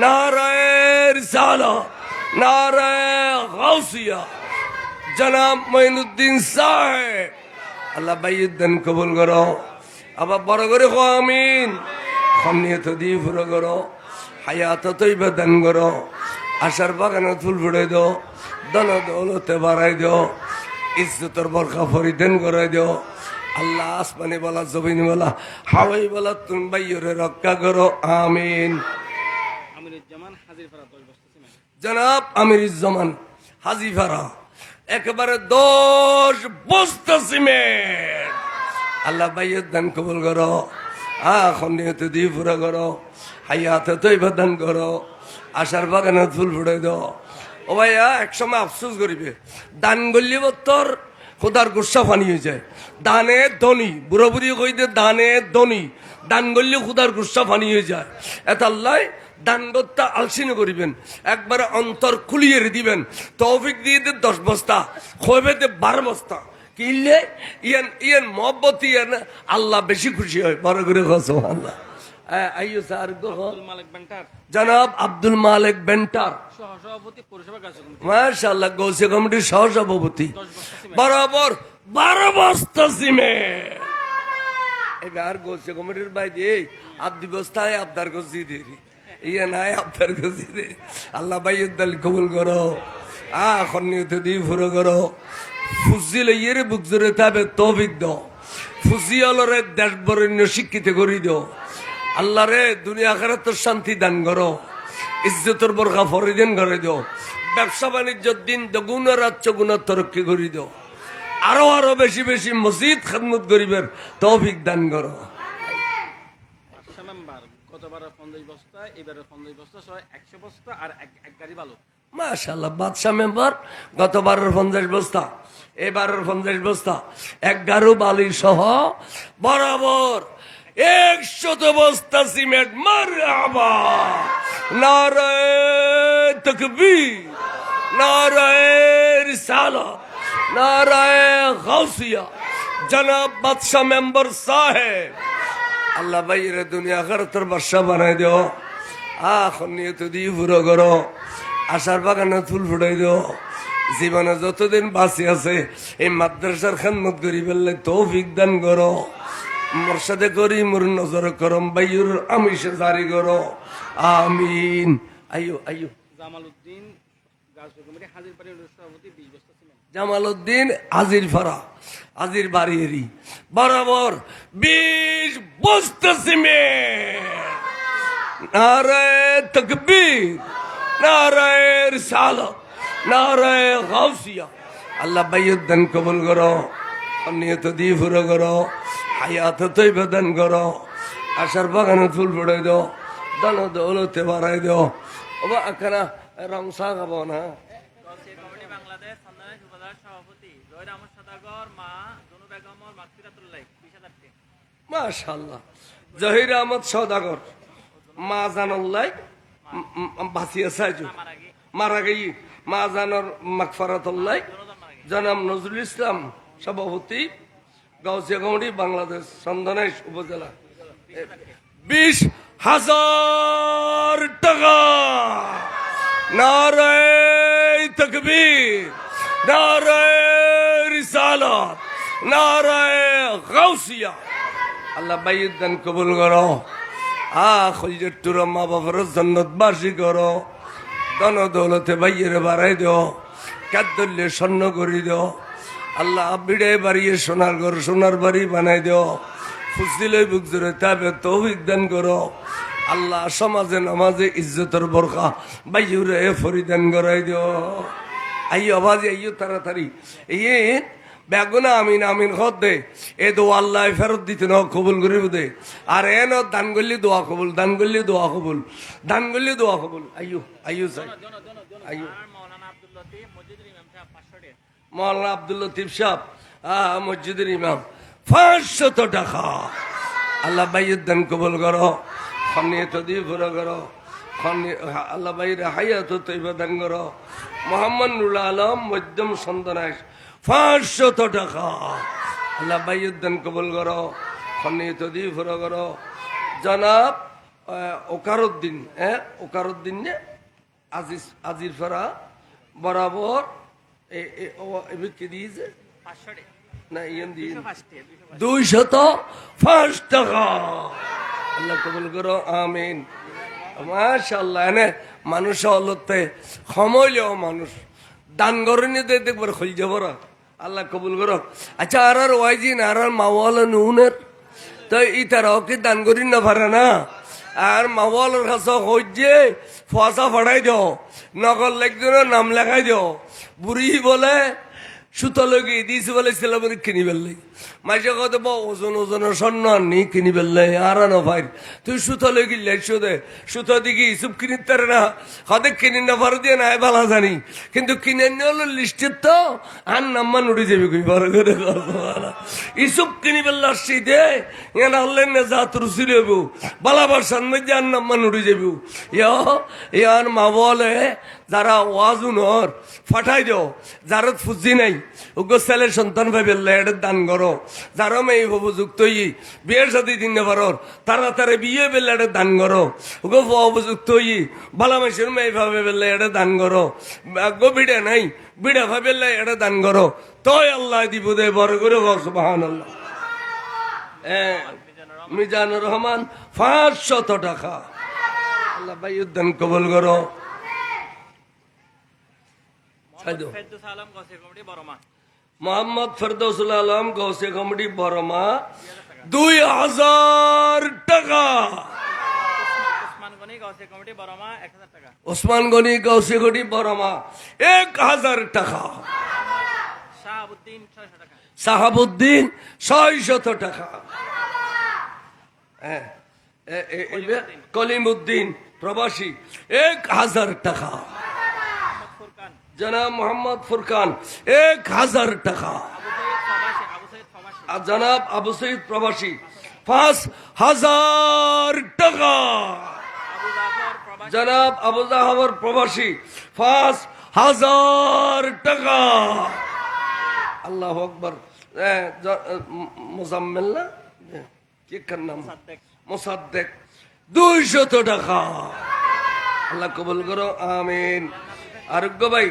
নারায়ে রিসালাত, নারায়ে গাউসিয়া। জনাব মঈনুদ্দিন সাহেব আল্লাহ বাইউদ্দিন কবুল করো। আবার বড় করে খো আমিন। খনিয়ত দিয়ে ফুরো করো, হায়াত তৈবা দান করো। আশার বাগানে ফুল ফুড়ে দো, দন দৌলতে বাড়াই দো, ইজ্জতর বরখা পরিধান করে দিও। আল্লাহ আসমানি বলা, জমিন বলা, হাওয়াই বলা, তুমি বাইরে রক্ষা করো। আমিন। আমিরুজ্জামান হাজিরপাড়া 10 বস্তা সিমেন্ট। জনাব আমিরুজ্জামান হাজিফারা একেবারে 10 বস্তা সিমেন্ট। আল্লাহ বাইয়ের দান কবুল করো। খন্ডিয়তে দিয়ে পুরা করো, হাইয়াতে তৈবা দান করো। আশার বাগানে ফুল ফুড়ে দাও। ও ভাইয়া একসময় আফসোস করিবে, দান গল্লি বত্তর খোদার গুসা ফানি হয়ে যায়। দানে ধনী বুড়ো বুড়ি কইতে দানে ধনী, দান গল্লি খুদার গুসা ফানি হয়ে যায়। এত আল্লাহ দান করতে আলসিনে করিবেন, একবারে অন্তর খুলিয়ে দিবেন। তৌফিক দিয়ে 10 বস্তা, খোবেতে 12 বস্তা কিনলে ইয়ান ইয়ান মহব্বত ইয়ান আল্লাহ বেশি খুশি হয়। বড় করে সুবহানাল্লাহ। আইয়ো স্যার আব্দুল মালিক বেন্টার জনাব আব্দুল মালিক বেন্টার সহসভাপতি পৌরসভা গাজীগঞ্জ। মাশাআল্লাহ, গৌসিয়া কমিটির সহসভাপতি 10 বস্তা সিমেন্ট। বরাবর 12 বস্তা সিমেন্ট। এবার গৌসিয়া কমিটির বাইরে আব্দি বস্তায় আবদার গজি দেরি ইয়ে নাই আবদার গজি দে। আল্লাহ বাইউদ্দাল কবুল করো। খন্নিয়তে দিয়ে ফুরো করো। ফুজিলে ইয়েরে বুক জোরে তাবে তৌফিক দাও। ফুজিয়ালরে দেশ বরেণ্য শিক্ষিত করি দাও। আল্লাহ রে দুনিয়া আখিরাত শান্তি দান করো, ইজ্জতের বরখা ফরিদান করে দাও। ব্যবসা বাণিজ্যের দিন দুগুণ রাত চগুণ তরক্কি করে দাও। আরো আরো বেশি বেশি মসজিদ খেদমত করিবের তৌফিক দান করো। আচ্ছা মেম্বার গতবার 50 বস্তা, এবারে 50 বস্তা সহ 100 বস্তা আর এক গাড়ি বালু। মাশাআল্লাহ, বাদশাহ মেম্বার গতবারের 50 বস্তা, এবারের 50 বস্তা, 11 বালি সহ বরাবর 100 বস্তা সিমেন্ট। মারহাবা, নারায়ে তাকবীর, নারায়ে রিসালাত, নারায়ে গাউসিয়া। জনাব বাদশাহ মেম্বার সাহেব আল্লাহ বাইরে দুনিয়া আখিরাতের বাদশাহ বানাই দিও। খন্নিয়ত দিয়ে পুরো করো। আশার বাগানে ফুল ফুটাই দিও। জীবনে যতদিন বাঁচি আছে এই মাদ্রাসার খেদমত করি ফেললে তৌফিক দান করো, মোরসাদে করি মোর নজর করম বাইয়ুর আমিষে জারি করো, আমিন। আইয়ো আইয়ো। জামাল উদ্দিন গাজী কমিটি হাজির পাড়ি সভাপতি 20 বছর ছিলেন। জামাল উদ্দিন হাজির ফারা, হাজির বাড়িয়েরি বরাবর 20 বস্তা সিমেন্ট। নারায়ে তাকবীর, নারায়ে রিসালাত, নারায়ে গাউসিয়া। আল্লাহ বাইয়ুদ দান কবুল করো, নিয়ত দিয়ে পুরো করো, হায়াত তৈবা দান করো, আশার বাগানে ফুল পড়াই দাও, দান দৌলতে বাড়াই দাও। ওবা আখানা রং চা খাবো না? গাউসিয়া কমিটি বাংলাদেশ সন্দেশ উপজেলার সভাপতি জহির আহমদ সওদাগর, মা দনু বেগমর মাগফিরাতুল্লাহ 20,000 টাকা। মাশাআল্লাহ। জহির আহমদ সওদাগর, মা জানাল্লাই বাঁচিয়ে সাইজু মারা গেই, মা জানর মাগফিরাতুল্লাহ। জনাব নজরুল ইসলাম সভাপতি গাউসিয়া কমিটি বাংলাদেশ সন্দেশ উপজেলা 20,000 টাকা। নারায়ে তাকবীর, নারায়ে রিসালাত, নারায়ে গাউসিয়া। আল্লাহ বাইয়ুদ দান কবুল করো, খলিজের টুরা মা বাবার জান্নাত বাসী করো, ধন দৌলতে বাইয়ের বাড়াই দিও, কাদ্দল্যে স্বর্ণ করি দিও। আল্লাহ বিড়ে বাড়িয়ে সোনার ঘর সোনার বাড়ি বানাই দিও, ফুসিলে বুক জোরে তাবে তৌফিক দান করো। আল্লাহ সমাজে নামাজে ইজ্জতের বরকা বাইয়ুরে ফরিদান করাই দিও। আইয়ো আবাজ আইয়ো তাড়াতাড়ি। এই বেগুনা আমিন আমিন খত দে, এ দোয়া আল্লাহ ফেরত দিতে ন কবুল করিব দে। আর এ ন দান করলি দোয়া কবুল, দান করলি দোয়া কবুল, দান করলি দোয়া কবুল। আইয়ো আইয়ো চাই আইয়ো। আর মাওলানা আব্দুল লতিফ মসজিদের ইমাম সাহেব 500 টাকা। মৌলানা আব্দুল লতিফ সাহেব মসজিদের ইমাম 500 টাকা। আল্লাহ বাইয়ুদ দান কবুল করো, খনিয়ত দিয়ে পুরো করো, আল্লাহ বাইরে হায়াত তৈবা দান করো। মোহাম্মদ নুরুল আলম মধ্যম সন্তানাস 500 টাকা। আল্লাহ বাইয়ুদ দান কবুল করো, খনিয়ত দিয়ে পুরো করো। জনাব ওকারুদ্দিন, ওকারুদ্দিন নে আজির ফেরা বরাবর কি দিয়েছে 500 টাকা। না ইয়েন দিয়ে 205 টাকা। 205 টাকা। আল্লাহ কবুল করো, আমিন। মাশাআল্লাহ। এনে মানুষ হলতে সমলেও মানুষ দান করেনি দেখবার খোল যাব। আল্লাহ কবুল করো। আচ্ছা আর ওয়াইজিন আর মাওয়ালা নুনের তো ই তারাও কি দান করি না পারে না? আর মাওয়ালার কাছে হইছে ফসা ফাড়াই দিও, নকল লেখজনে নাম লেখাই দিও। বুড়ি বলে সুতো লগি দিয়েছে বলে ছেলেমেয়ে কিনি ফেললে, মাঝে কত ওজন ওজনের স্বর্ণ আনি কিনি ফেললে। আর আনো ভাই তুই সুতো লগি লেখছো দে, সুতো দিকে ইসুপ কিনি তারে না, হতে কিনি না পারো দিয়ে নাই ভালো জানি, কিন্তু কিনে নিয়ে হলো লিস্টের তো আর নাম্বার উঠে যাবি কই বড় করে ইসুপ কিনি ফেললে আসছি দে এনে হলেন না যা তোর ছিল বালাবার সামনে আর নাম্বার উঠে যাবি। ইয়ার মা বলে যারা ওয়াজুনর ফাটাই দাও, যারা ফুজি নাই ওগো ছেলের সন্তান ভাবে এটা দান করো, যারা মেয়ে উপযুক্ত বিয়ের সাথে দিন পারো তারা বিয়ে পেলে এটা দান করো, ওগো উপযুক্ত ভালো মানুষের মেয়ে ভাবে পেলে এটা দান করো, গো বিড়ে নাই বিড়া ভাবে এটা দান করো, তই আল্লাহ দিব দে বড় করে সুবহানাল্লাহ। মিজানুর রহমান 500 টাকা। আল্লাহ বাইয়ুদ দান কবুল করো। ফেরদৌস আলম গাউসিয়া কমিটি বড়মা। মোহাম্মদ ফেরদৌসুল আলম গাউসিয়া কমিটি বড়মা 2000 টাকা। ওসমান গনি গাউসিয়া কমিটি বড়মা 1000 টাকা। ওসমান গনি গাউসিয়া কমিটি বড়মা 1000 টাকা। শাহাবুদ্দিন 600 টাকা। সাহাবুদ্দিন 600 টাকা। কলিমউদ্দিন প্রবাসী 1000 টাকা। ফুরকান জনাব মোহাম্মদ ফুরকান 1000 টাকা। আবু সৈয়দ প্রবাসী। আর জনাব আবু সঈদ প্রবাসী 5000 টাকা। আবু জাফর প্রবাসী। জনাব আবু জাহাবর প্রবাসী 5000 টাকা। আল্লাহ আকবর। মোজাম্মেল না কি নাম সাদ্দেক। মোসাদ্দেক 200 টাকা। আল্লাহ কবুল করো, আমিন। আরোগ্য ভাই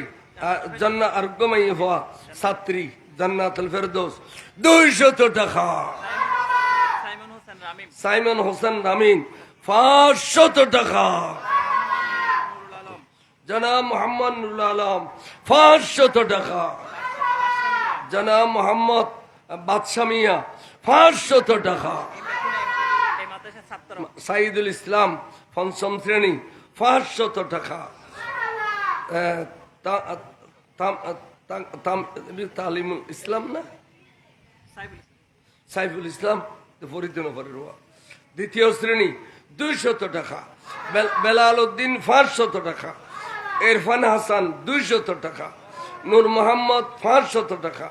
জান্নাত আরোগ্য মাই হওয়া ছাত্রী জান্নাতুল ফেরদৌস 200 টাকা। সাইমন হোসেন রামিম, সাইমন হোসেন রামিন 500 টাকা। নুরুল আলম, জনাব মোহাম্মদ নুরুল আলম 500 টাকা। জনাব মোহাম্মদ বাদশা মিয়া 500 টাকা। এই মাদ্রাসার ছাত্র সাইদুল ইসলাম পঞ্চম শ্রেণী 500 টাকা। তালিমুল ইসলাম না সাইফুল ইসলাম, সাইফুল ইসলাম ফরিদুল দ্বিতীয় শ্রেণী 200 টাকা। বেলাল উদ্দিন 500 টাকা। ইরফান হাসান 200 টাকা। নূর মোহাম্মদ 500 টাকা।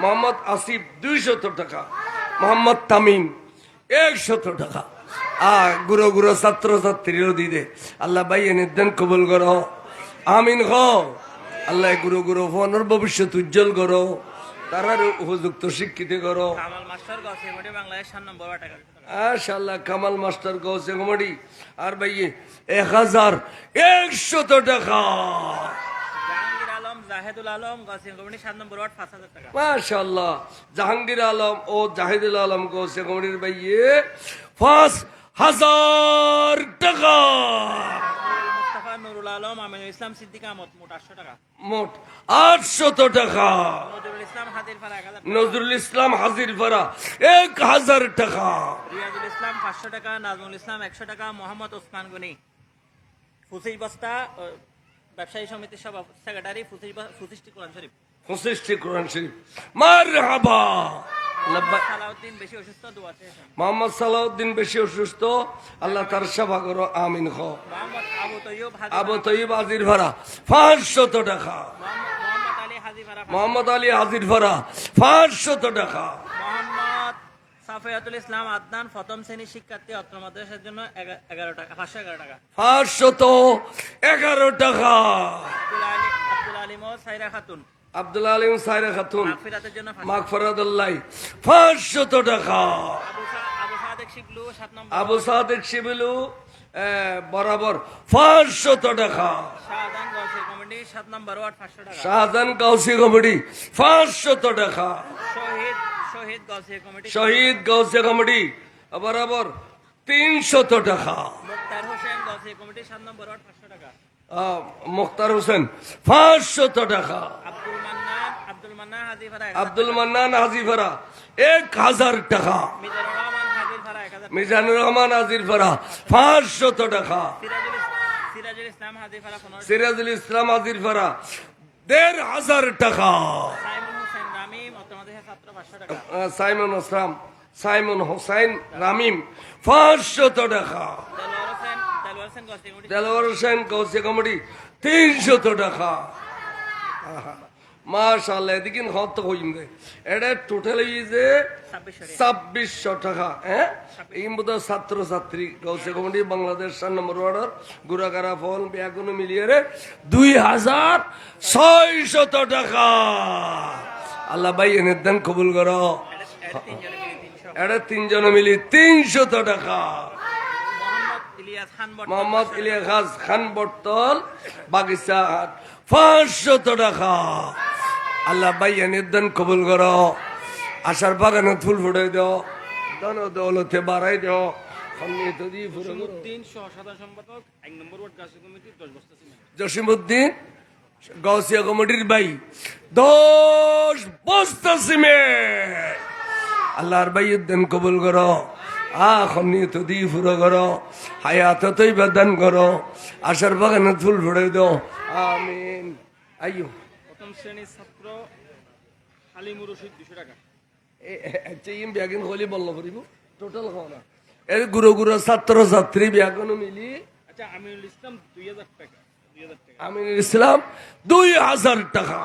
মোহাম্মদ আসিফ 200 টাকা। মোহাম্মদ তামিম 100 টাকা। গুরো গুরো ছাত্র ছাত্রীরও দিদে আল্লাহ ভাই নির্দেন কবুল করো, আমিন হ। আল্লাহ গুরু গুরু ফোনের ভবিষ্যৎ উজ্জ্বল করো, তারার উপযুক্ত শিক্ষিত করো। কামাল মাস্টার গছে মোটে বাংলাদেশ 7 নম্বর টাকা। মাশাআল্লাহ কামাল মাস্টার গৌসে কমডি আর ভাইয়ে 1100 টাকা। জাহাঙ্গীর আলম, জাহেদুল আলম গছে কমিটি 7 নম্বর ওয়ার্ড 5000 টাকা। মাশাআল্লাহ জাহাঙ্গীর আলম ও জাহিদুল আলম গৌসে কমডির ভাইয়ে 5000 টাকা। মুস্তাফা নুরুল আলম, আমিনুল ইসলাম সিদ্দিক আহমদ মোট 800 টাকা। মোট 800 টাকা। নজরুল ইসলাম হাজির ফারা 1000 টাকা। নজরুল ইসলাম হাজির ফারা 1000 টাকা। রিয়াজুল ইসলাম 500 টাকা। নাজমুল ইসলাম 100 টাকা। মোহাম্মদ ওসমান গনি 25 বস্তা ব্যবসায়ী সমিতির সেক্রেটারি 25টি কোরআন শরীফ। 25টি কোরআন শরীফ। মারহাবা। সালাউদ্দিন বেশি অসুস্থ, দোয়া চেয়েছেন। মোহাম্মদ সালাউদ্দিন বেশি অসুস্থ, আল্লাহ তার সেবা করো, আমিন হ। মোহাম্মদ আবু তৈয়ব আবু তৈব হাজির ভাড়া 500 টাকা। মোহাম্মদ আলী হাজি ফারা, মোহাম্মদ আলী হাজির ভাড়া 500 টাকা। মোহাম্মদ সাফিয়াতুল ইসলাম আদনান প্রথম শ্রেণীর শিক্ষার্থী অত্র মাদ্রাসার জন্য 11 টাকা, 511 টাকা। 511 টাকা। আব্দুল আলিম ও সাইরা খাতুন আব্দুল আলিম সাইরা খাতুন মাগফিরাতের জন্য 500 টাকা। মাগফিরাতুল্লাহ 500 টাকা। আবু সাদেক শিবলু 7 নম্বর। আবু সাদেক শিবিলু বরাবর 500 টাকা। শাহজাহান গৌসে কমিটি 7 নম্বর ওয়ার্ড 500 টাকা। শাহজাহান গাউসি কমিটি 500 টাকা। শহীদ গৌসে কমিটি শহীদ গাউসে কমিটি বরাবর 300 টাকা। মুক্তার হোসেন গৌসে কমিটি 7 নম্বর ওয়ার্ড 500 টাকা। মুক্তার হোসেন 500 টাকা। আব্দুল মান্নান হাজি ফারা আব্দুল মান্নান হাজিফারা 1000 টাকা। মিজানুর রহমান হাজির ফারা 1000 টাকা। মিজানুর রহমান হাজিরফারা 500 টাকা। সিরাজুল ইসলাম হাজি ফারা 15 টাকা। সিরাজুল ইসলাম হাজিরফারা 1500 টাকা। সাইমন হোসেন রামিম অত্র মাদ্রাসার ছাত্র 500 টাকা। সাইমন হোসেন রামিম 500 টাকা। দেলোয়ার হোসেন গৌসে কমিটি দেলোয়ার হোসেন গৌসে কমিটি 300 টাকা। মাশাআল্লাহ এদিকে হত হইম দে এটা টোটাল হইছে 2600 টাকা। হ্যাঁ এই মতো ছাত্র ছাত্রী গৌসে কমিটি বাংলাদেশ 4 নম্বর ওয়ার্ডের গুড়াগাড়া ফল বেগুন মিলিয়ে 2600 টাকা। আল্লাহ ভাই এনের দান কবুল করো। এটা 3 জনে মিলি 300 টাকা। মোহাম্মদ ইলিয়াস খান বটতল বাগিচা 500 টাকা। আল্লাহ ভাই এনের দান কবুল করো। আশার বাগানে ফুল ফুটাই দাও, ধন দৌলতে বাড়াই দাও। জসিমউদ্দিন সহ সাধারণ সম্পাদক 1 নম্বর ওয়ার্ড গাছ কমিটি 10 বস্তা সিমেন্ট। জসিমউদ্দিন গাউসিয়া কমিটির ভাই 10 বস্তা সিমেন্ট। আল্লাহর ভাই উদ্দিন কবুল করো। খনিত দি ফুরো করো, হায়াত তৈ বেদান করো, আশার বাগানে ফুল ফুটাই দাও, আমিন। আইয়ো প্রথম শ্রেণীর ছাত্র হালিমুর রশিদ 200 টাকা। ইম ব্যাগিন হলি বললো পড়িব টোটাল খাওয়া না এর গুরু গুরু ছাত্র ছাত্রী ব্যাগন মিলি। আচ্ছা আমিনুল ইসলাম 2000 টাকা। 2000 টাকা। আমিনুল ইসলাম 2000 টাকা।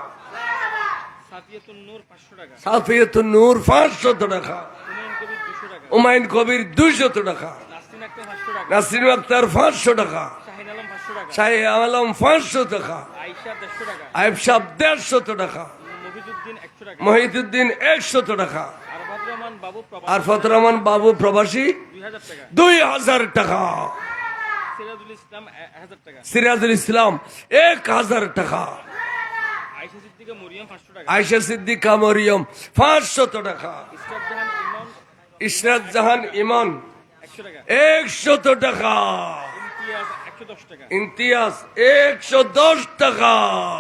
সাফিয়াতুন নূর 500 টাকা। সাফিয়াতুন নূর 500 টাকা। হুমায়ুন কবির 200 হুমায়ুন কবির 200 টাকা। টাকা। নাসরিন আক্তার 500 টাকা। নাসরিন আক্তার 500 টাকা। শাহিন আলম 500 টাকা। শাহ আলম 500 টাকা। আয়েশা 150 টাকা। আইব সাহ 150 টাকা। মফিজউদ্দিন 100 টাকা। মহিদুদ্দিন 100 টাকা। আরফাত রহমান বাবু প্রবাসী আরফাত রহমান বাবু প্রবাসী 2000 টাকা। 2000 টাকা। সিরাজুল ইসলাম 1000 টাকা। সিরাজুল ইসলাম 1000 টাকা। সিদ্দিকা মরিয়ম 500 টাকা। আয়েশা সিদ্দিকা মরিয়ম 500 টাকা। ইসরাত জাহান ইমন ইশরাত জাহান ইমন 100 টাকা। 100 টাকা। ইমতিয়াজ 110 টাকা। ইমতিয়াজ 110 টাকা।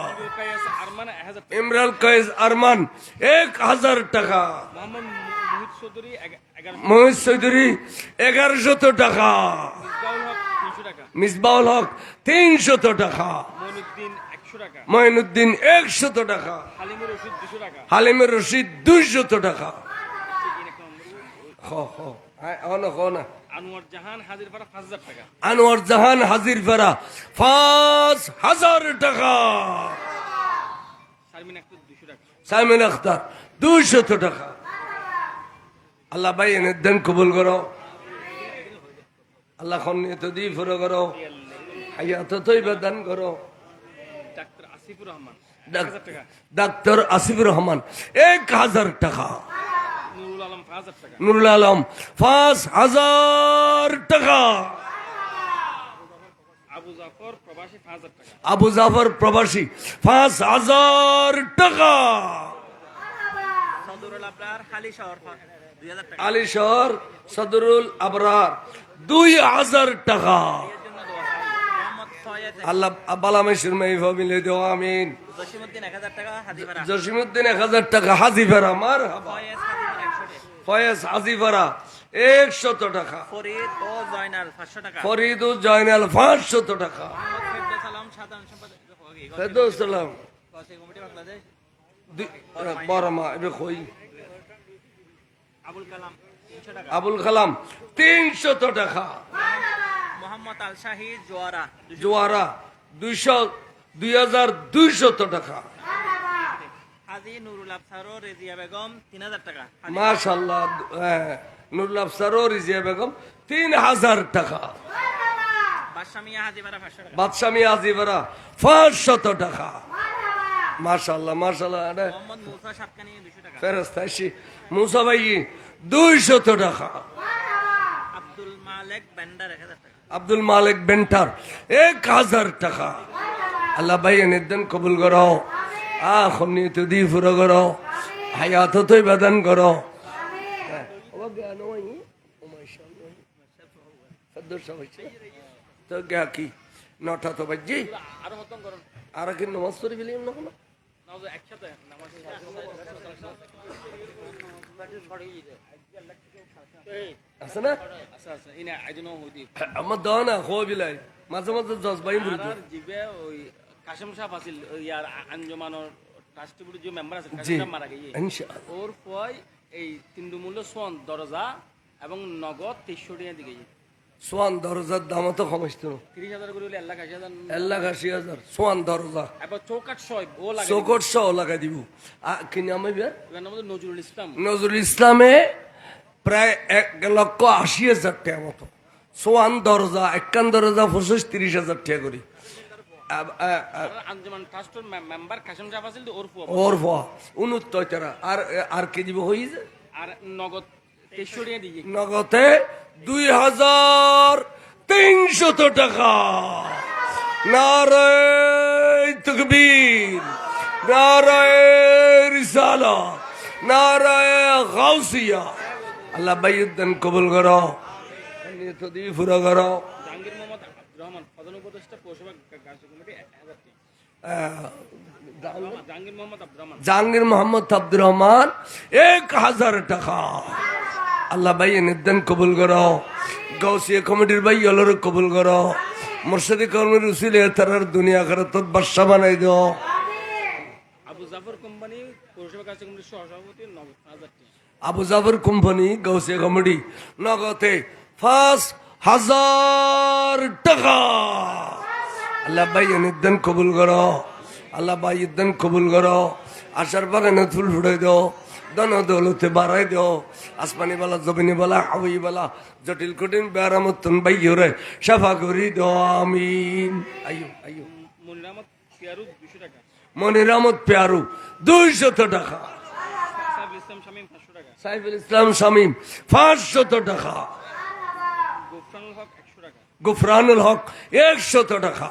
ইমরুল কায়েস আরমান 1000 টাকা। ইমরান কয়েস আরমান 1000 টাকা। মোহাম্মদ মুহিত চৌধুরী 1100 টাকা। মহিষ চৌধুরী 1100 টাকা। মিসবাউল হক 300 মিসবাউল হক 300 টাকা। টাকা। মইনুদ্দিন 100 টাকা। মঈনুদ্দিন 100 টাকা। হালিমুর রশিদ 200 টাকা। হালিমের রশিদ 200 টাকা। তিন এক নম্বর। না আনোয়ার জাহান হাজিরপাড়া 5000 টাকা। আনোয়ার জাহান হাজিরপাড়া 5000 টাকা। শারমিন আক্তার 200 টাকা। সাইমন আখতার 200 টাকা। আল্লাহ ভাই এনে দেন কবুল করো। আল্লাহ খন্নিয়ত দি ফুরো করো। হায়াত তৈবা দান করো। ডাক্তার আসিফুর রহমান ডাক- 1000 টাকা। ডাক্তার আসিফুর রহমান 1000 টাকা। নুরুল আলম 5000 টাকা। নুরুল আলম 5000 টাকা। আবু জাফর প্রবাসী 5000 টাকা। আবু জাফর প্রবাসী 5000 টাকা। সদরুল আবরার হালি শহর 2000 টাকা। আলী শহর সদরুল আবরার 2000 টাকা। এর জন্য দোয়া চাই। মোহাম্মদ সৈয়দ আল্লাহ বালামেশ্বর মাইফা মিলে দেও আমিন। জসিমউদ্দিন 1000 টাকা হাজিপাড়া। জসিমউদ্দিন 1000 টাকা হাজিফেরা মার ফয়েজ হাজিপাড়া 100 টাকা। ফয়েজ হাজিফেরা 100 টাকা। ফরিদ ও জয়নাল 500 টাকা। ফরিদু জয়নাল 500 টাকা। মোহাম্মদ ফেরদৌস আলম সাধারণ সম্পাদক ফেরদৌস সালাম কমিটি বাংলাদেশ। বড়মা এটা কই আবুল কালাম 300 টাকা। আবুল কালাম 300 টাকা। মোহাম্মদ আল শাহিদ জোয়ারা 200 জোয়ারা 2200 টাকা। হাজি নুরুল আফসার ও রেজিয়া বেগম 3000 টাকা। মাশাআল্লাহ নুরুল আফসার ও রিজিয়া বেগম 3000 টাকা। বাদশামিয়া হাজিপাড়া 500 টাকা। বাদশামী আজিবারা 500 টাকা। মাশাআল্লাহ মাশাআল্লাহ মোহাম্মদ মুসা সাতকানি 200 টাকা। ফেরেস্তাইশি মুসা ভাই 200 টাকা। আব্দুল মালেক বেন্ডার 1000 টাকা। আব্দুল মালিক বেন্টার 1000 টাকা। আল্লাহ ভাই নির্দেন কবুল করো। খন্নিয়ত দি ফুরো করো। হায়াত তৈ বাদান করো। তো গা কি নটা তো বাজি আরো হতম করুন। আর কি নমাজ পড়ি গেলি না নামাজ একসাথে নামাজ আছে না আচ্ছা আচ্ছা ইনা আই ডোন্ট নো হু দি আমার দাও না খো বিলাই মাঝে মাঝে জজবাই বলতো আর জিবে ওই কাশেম সাহেব আছিল ইয়ার আঞ্জমানের ট্রাস্টি বোর্ডের যে মেম্বার আছে জি কাশেম সাহেব মারা গিয়ে ইনশাআল্লাহ ওর ফয় এই তিনটু মূল্য সোয়ান দরজা এবং নগদ 2300 টাকা দিকে সোয়ান দরজার দাম তো কমাইতো 30,000 করে হলে 1,80,000 1,80,000 সোয়ান দরজা এবার চৌকাট সয় ও লাগে চৌকট সহ লাগাই দিব কি নাম হইবে এর নাম হলো নজরুল ইসলাম নজরুল ইসলামে প্রায় 1,80,000 টাকা মতো সোয়ান দরজা একান দরজা 25-30,000 টাকা করি আঞ্জমান ট্রাস্টের মেম্বার কাশেম সাহেব আছিল ওর ফয় ওর ভা 69 টাকা আর কে দিব হইছে আর নগদ 2300 টাকা দিয়ে নগদে 2,300 টাকা। নারায়ে তাকবীর, নারায়ে রিসালাত, নারায়ে গাউসিয়া। আল্লাহ বাইয়ুদ্দিন কবুল করো। নিয়ত দি পুরা করো। জাহাঙ্গীর মোহাম্মদ আব্দুর রহমান প্রধান উপদেষ্টা পৌরসভা কার্য কমিটি 1000 টাকা। জাহাঙ্গীর মোহাম্মদ আব্দুর রহমান জাহাঙ্গীর মোহাম্মদ আব্দুর রহমান 1000 টাকা। আল্লাহ ভাই নির্দান কবুল করো। গৌসিয়া কমিটির ভাই অলর কবুল করো। মুর্শিদি কর্মীর উসিলে তারার দুনিয়া করে তোর বাদশা বানাই দাও। আবু জাফর কোম্পানি পৌরসভা কার্য কমিটির সহসভাপতি 9,000 টাকা। আবু জাফর কোম্পানি গৌসিয়া কমিটি নগদে 5,000 টাকা। আল্লাহ ভাই নির্দান কবুল করো। আল্লাহ ভাই ইদ্দান কবুল করো। আসার বাগানে ফুল ফুটাই দাও। দন দৌলতে বাড়াই দাও। আসমানি বালা জমিনি বালা হাওয়াই বালা জটিল কঠিন বেড়ামতন বাইরে সাফা করি দাও আমিন। আইয়ো আইয়ো মনির আহমদ পিয়ারু 200 টাকা। মনির আহমদ পেয়ারু 200 টাকা। সাইফুল ইসলাম শামীম 500 টাকা। সাইফুল ইসলাম শামীম 500 টাকা। গোফরানুল হক 100 টাকা। গুফরানুল হক 100 টাকা।